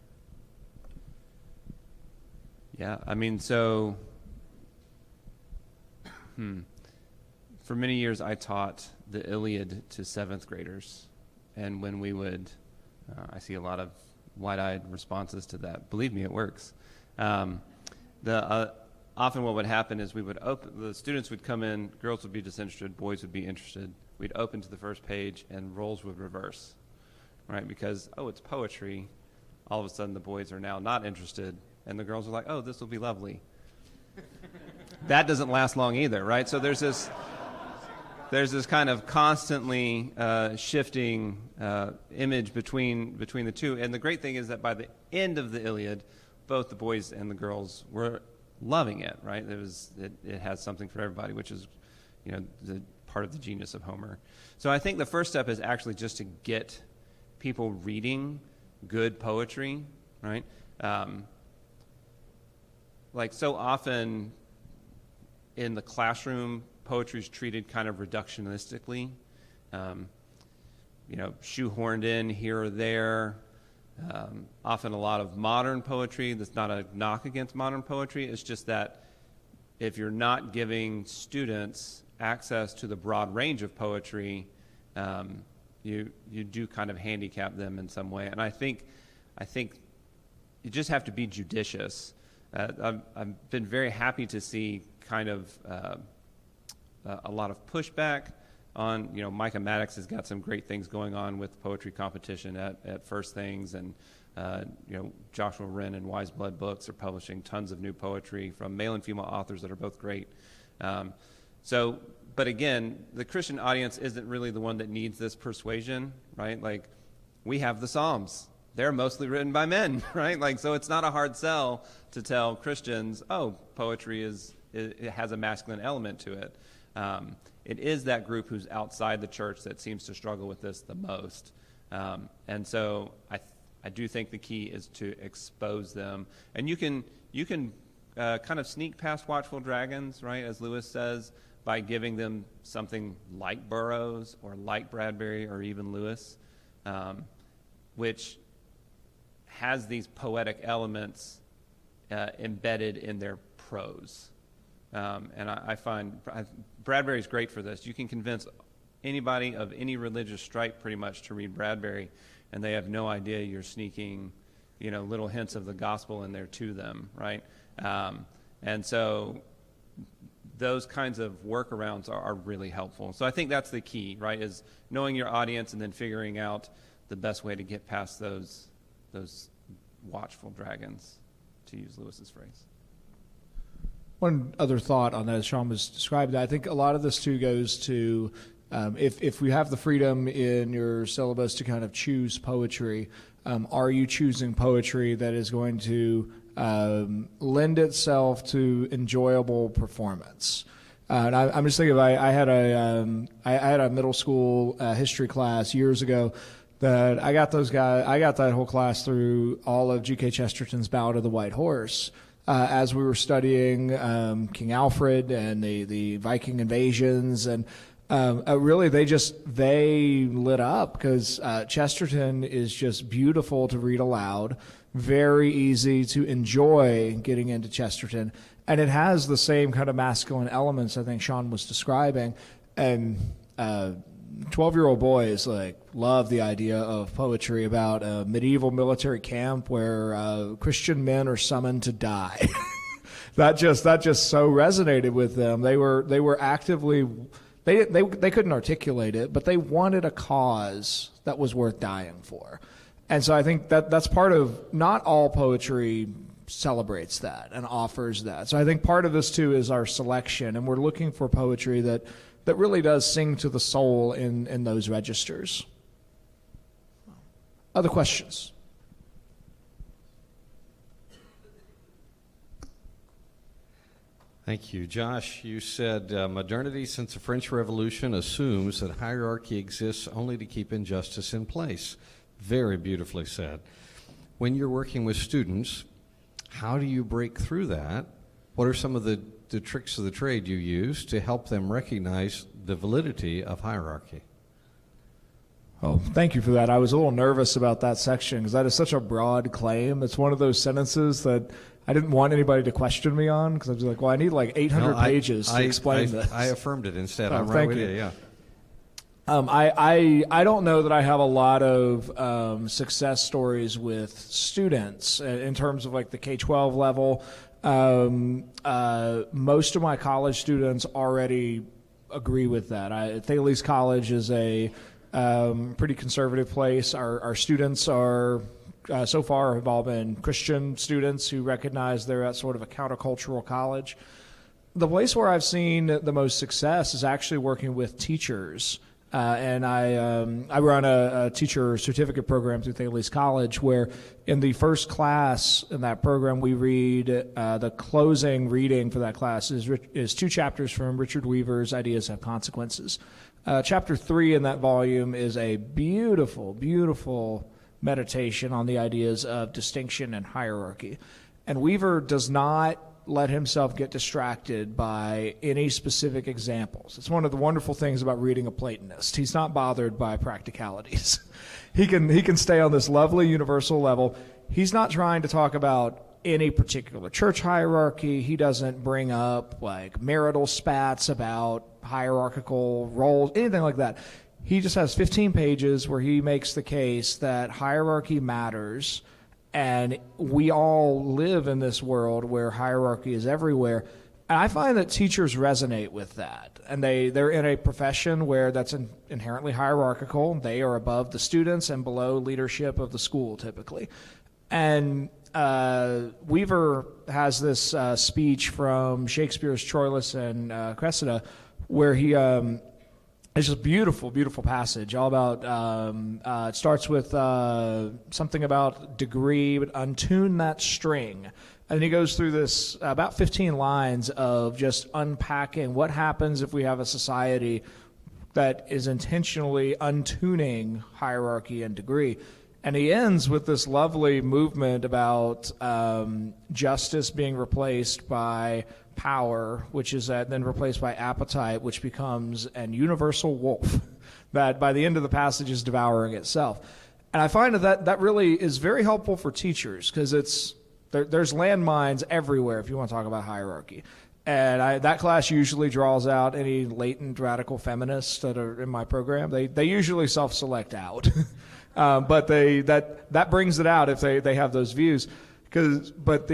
Yeah, for many years I taught the Iliad to 7th graders, and when we would, I see a lot of wide-eyed responses to that. Believe me, it works. Often what would happen is we would open, the students would come in, girls would be disinterested, boys would be interested. We'd open to the first page and roles would reverse, right? Because, oh, it's poetry. All of a sudden the boys are now not interested and the girls are like, oh, this will be lovely. That doesn't last long either, right? So there's this kind of constantly shifting image between the two. And the great thing is that by the end of the Iliad, both the boys and the girls were loving it, right? It has something for everybody, which is, the part of the genius of Homer. So I think the first step is actually just to get people reading good poetry, right? Like so often in the classroom, poetry is treated kind of reductionistically, shoehorned in here or there. Often a lot of modern poetry, that's not a knock against modern poetry, it's just that if you're not giving students access to the broad range of poetry, you do kind of handicap them in some way. And I think you just have to be judicious. I've been very happy to see kind of a lot of pushback on, Micah Maddox has got some great things going on with poetry competition at First Things, and Joshua Wren and Wise Blood Books are publishing tons of new poetry from male and female authors that are both great. But again, the Christian audience isn't really the one that needs this persuasion, right? Like, we have the Psalms. They're mostly written by men, right? Like, so it's not a hard sell to tell Christians, oh, poetry it has a masculine element to it. It is that group who's outside the church that seems to struggle with this the most. And so I do think the key is to expose them. And you can kind of sneak past Watchful Dragons, right, as Lewis says, by giving them something like Burroughs or like Bradbury or even Lewis, which has these poetic elements embedded in their prose. And I find Bradbury's great for this. You can convince anybody of any religious stripe pretty much to read Bradbury, and they have no idea you're sneaking, little hints of the gospel in there to them, right? And so those kinds of workarounds are really helpful. So I think that's the key, right, is knowing your audience and then figuring out the best way to get past those watchful dragons, to use Lewis's phrase. One other thought on that, as Sean was describing, I think a lot of this too goes to if we have the freedom in your syllabus to kind of choose poetry, are you choosing poetry that is going to lend itself to enjoyable performance? And I'm just thinking, I had a middle school history class years ago that I got that whole class through all of G.K. Chesterton's Ballad of the White Horse. As we were studying King Alfred and the Viking invasions, and really they lit up because Chesterton is just beautiful to read aloud, very easy to enjoy getting into Chesterton, and it has the same kind of masculine elements I think Sean was describing, and 12-year-old boys love the idea of poetry about a medieval military camp where Christian men are summoned to die. that just so resonated with them. They were actively they couldn't articulate it, but they wanted a cause that was worth dying for. And so I think that's part of, not all poetry celebrates that and offers that. So I think part of this too is our selection, and we're looking for poetry that really does sing to the soul in those registers. Other questions? Thank you. Josh, you said modernity since the French Revolution assumes that hierarchy exists only to keep injustice in place. Very beautifully said. When you're working with students, how do you break through that? What are some of the tricks of the trade you use to help them recognize the validity of hierarchy? Oh, thank you for that. I was a little nervous about that section because that is such a broad claim. It's one of those sentences that I didn't want anybody to question me on because I was like, well, I need 800 pages to explain this. I affirmed it instead. Oh, I'm right with you, yeah. I don't know that I have a lot of success stories with students in terms of like the K-12 level. Most of my college students already agree with that. Thales College is a pretty conservative place. Our students are so far have all been Christian students who recognize they're at sort of a countercultural college. The place where I've seen the most success is actually working with teachers. And I run a teacher certificate program through Thales College, where in the first class in that program we read the closing reading for that class is 2 chapters from Richard Weaver's Ideas Have Consequences. Chapter 3 in that volume is a beautiful, beautiful meditation on the ideas of distinction and hierarchy. And Weaver does not let himself get distracted by any specific examples. It's one of the wonderful things about reading a Platonist. He's not bothered by practicalities. He can stay on this lovely universal level. He's not trying to talk about any particular church hierarchy. He doesn't bring up like marital spats about hierarchical roles, anything like that. He just has 15 pages where he makes the case that hierarchy matters, and we all live in this world where hierarchy is everywhere. And I find that teachers resonate with that. And they're in a profession where that's inherently hierarchical. They are above the students and below leadership of the school, typically. And Weaver has this speech from Shakespeare's Troilus and Cressida where he... it's just a beautiful, beautiful passage, all about, it starts with something about degree, but untune that string. And he goes through this about 15 lines of just unpacking what happens if we have a society that is intentionally untuning hierarchy and degree. And he ends with this lovely movement about justice being replaced by power, which is then replaced by appetite, which becomes an universal wolf that by the end of the passage is devouring itself. And I find that really is very helpful for teachers because there's landmines everywhere if you want to talk about hierarchy. And that class usually draws out any latent radical feminists that are in my program. They usually self-select out. But that brings it out if they have those views. But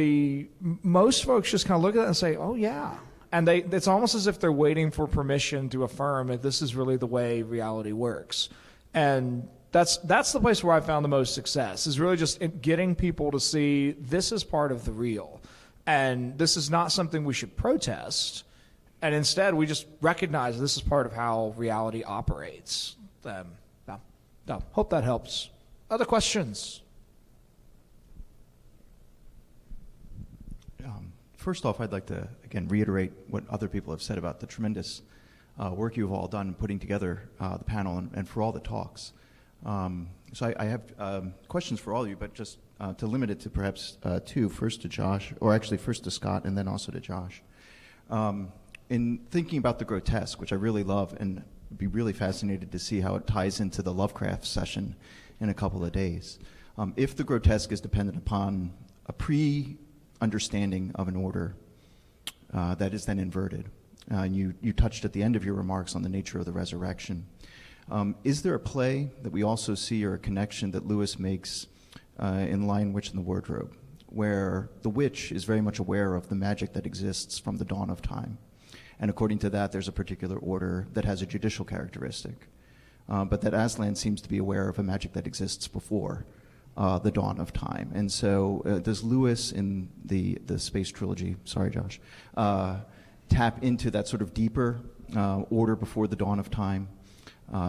most folks just kind of look at it and say, oh, yeah. And it's almost as if they're waiting for permission to affirm that this is really the way reality works. And that's the place where I found the most success, is really just getting people to see this is part of the real. And this is not something we should protest. And instead, we just recognize this is part of how reality operates. Hope that helps. Other questions? First off, I'd like to, again, reiterate what other people have said about the tremendous work you've all done putting together the panel and for all the talks. So I have questions for all of you, but just to limit it to perhaps 2, first to Josh, or actually first to Scott and then also to Josh. In thinking about the grotesque, which I really love and would be really fascinated to see how it ties into the Lovecraft session in a couple of days. If the grotesque is dependent upon a pre-understanding of an order that is then inverted, you touched at the end of your remarks on the nature of the resurrection. Is there a play that we also see, or a connection that Lewis makes in Lion, Witch, and the Wardrobe, where the witch is very much aware of the magic that exists from the dawn of time? And according to that, there's a particular order that has a judicial characteristic. But that Aslan seems to be aware of a magic that exists before the dawn of time. And so does Lewis in the Space Trilogy, sorry Josh, tap into that sort of deeper order before the dawn of time?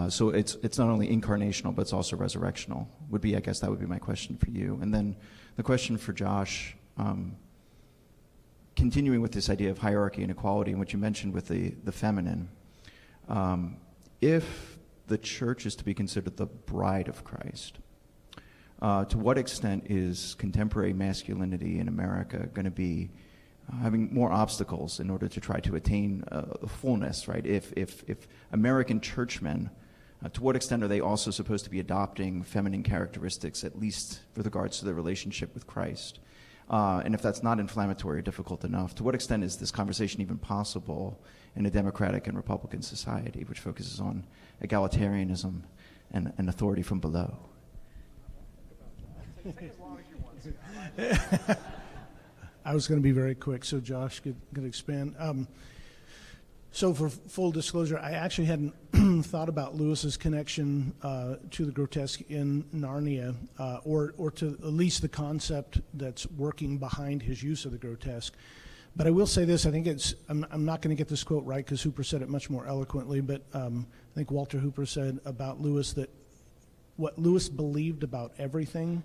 So it's not only incarnational, but it's also resurrectional. I guess that would be my question for you. And then the question for Josh, continuing with this idea of hierarchy and equality and what you mentioned with the feminine, if the church is to be considered the bride of Christ, to what extent is contemporary masculinity in America going to be having more obstacles in order to try to attain fullness, right? If American churchmen, to what extent are they also supposed to be adopting feminine characteristics, at least with regards to their relationship with Christ? And if that's not inflammatory or difficult enough, to what extent is this conversation even possible in a democratic and Republican society, which focuses on egalitarianism and authority from below? I was going to be very quick, so Josh could expand. So for full disclosure, I actually hadn't thought about Lewis's connection to the grotesque in Narnia, or to at least the concept that's working behind his use of the grotesque. But I will say this, I think I'm not going to get this quote right because Hooper said it much more eloquently, but I think Walter Hooper said about Lewis that what Lewis believed about everything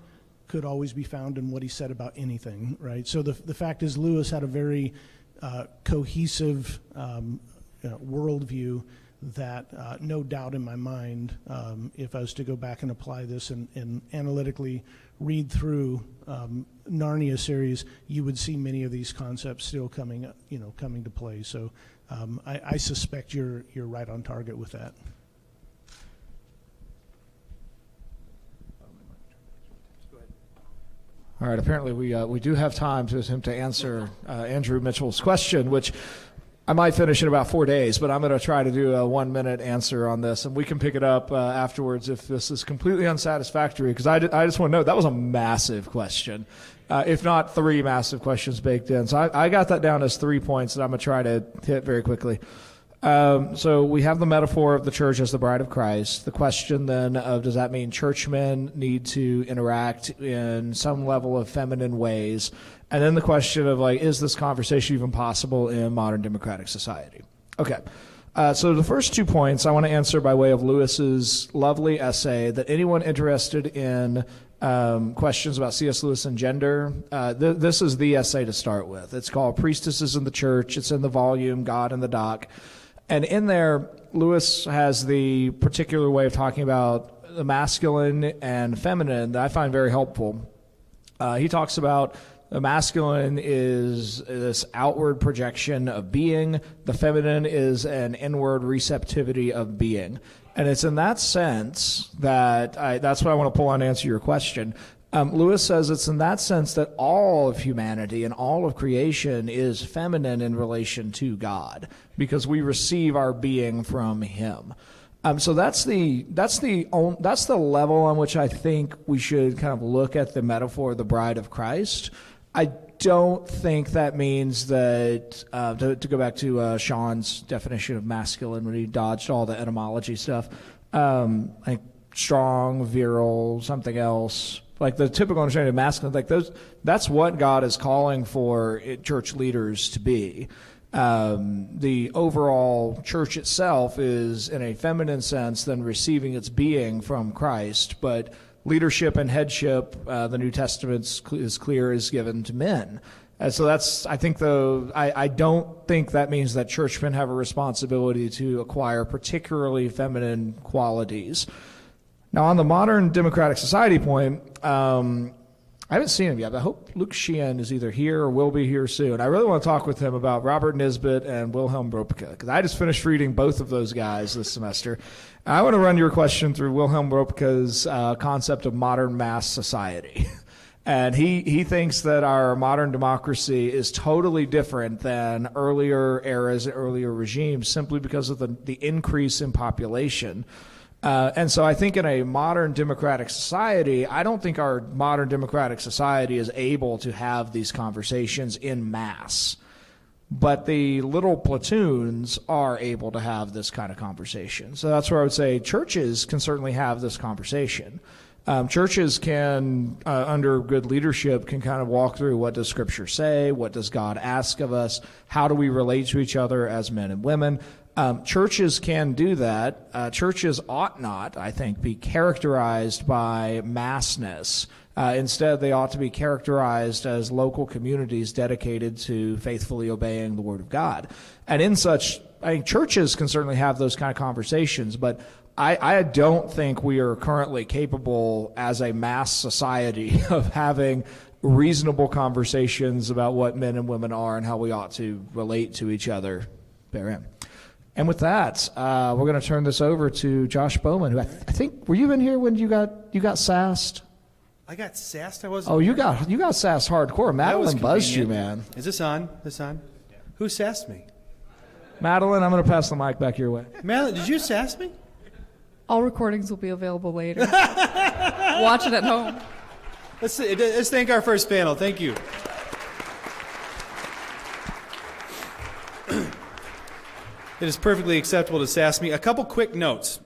could always be found in what he said about anything, right? So the fact is Lewis had a very cohesive worldview that no doubt in my mind, if I was to go back and apply this and analytically read through Narnia series, you would see many of these concepts still coming to play. So I suspect you're right on target with that. All right, apparently we do have time to attempt to answer Andrew Mitchell's question, which I might finish in about 4 days, but I'm going to try to do a 1-minute answer on this, and we can pick it up afterwards if this is completely unsatisfactory, because I just want to note that was a massive question, if not 3 massive questions baked in. So I got that down as 3 points that I'm going to try to hit very quickly. So we have the metaphor of the church as the bride of Christ. The question then of does that mean churchmen need to interact in some level of feminine ways? And then the question of is this conversation even possible in modern democratic society? Okay. So the first 2 points I want to answer by way of Lewis's lovely essay that anyone interested in questions about C.S. Lewis and gender, this is the essay to start with. It's called Priestesses in the Church. It's in the volume God in the Dock. And in there, Lewis has the particular way of talking about the masculine and feminine that I find very helpful. He talks about the masculine is this outward projection of being. The feminine is an inward receptivity of being. And it's in that sense that that's what I want to pull on to answer your question. Lewis says it's in that sense that all of humanity and all of creation is feminine in relation to God because we receive our being from Him. So that's the level on which I think we should kind of look at the metaphor of the bride of Christ. I don't think that means that, to go back to Sean's definition of masculine when he dodged all the etymology stuff, like strong, virile, something else, like the typical understanding of masculine, that's what God is calling for church leaders to be. The overall church itself is, in a feminine sense, then receiving its being from Christ, but leadership and headship, the New Testament is clear, is given to men. And so I don't think that means that churchmen have a responsibility to acquire particularly feminine qualities. Now, on the modern democratic society point, I haven't seen him yet, but I hope Luke Sheehan is either here or will be here soon. I really want to talk with him about Robert Nisbet and Wilhelm Röpke, because I just finished reading both of those guys this semester. I want to run your question through Wilhelm Röpke's concept of modern mass society. And he thinks that our modern democracy is totally different than earlier eras, earlier regimes, simply because of the increase in population. And so I think in a modern democratic society, I don't think our modern democratic society is able to have these conversations in mass. But the little platoons are able to have this kind of conversation. So that's where I would say churches can certainly have this conversation. Churches can, under good leadership, can kind of walk through what does Scripture say, what does God ask of us, how do we relate to each other as men and women. Churches can do that. Churches ought not, I think, be characterized by massness. Instead, they ought to be characterized as local communities dedicated to faithfully obeying the Word of God. And in such, I think churches can certainly have those kind of conversations, but I don't think we are currently capable as a mass society of having reasonable conversations about what men and women are and how we ought to relate to each other therein. And with that, we're going to turn this over to Josh Bowman, who I think, were you in here when you got sassed? I got sassed. I wasn't. Oh, you got sassed hardcore. That was Madeleine buzzed you, convenient. man. Is this on? Who sassed me? Madeleine, I'm going to pass the mic back your way. Madeleine, did you sass me? All recordings will be available later. Watch it at home. Let's thank our first panel. Thank you. It is perfectly acceptable to sass me. A couple quick notes.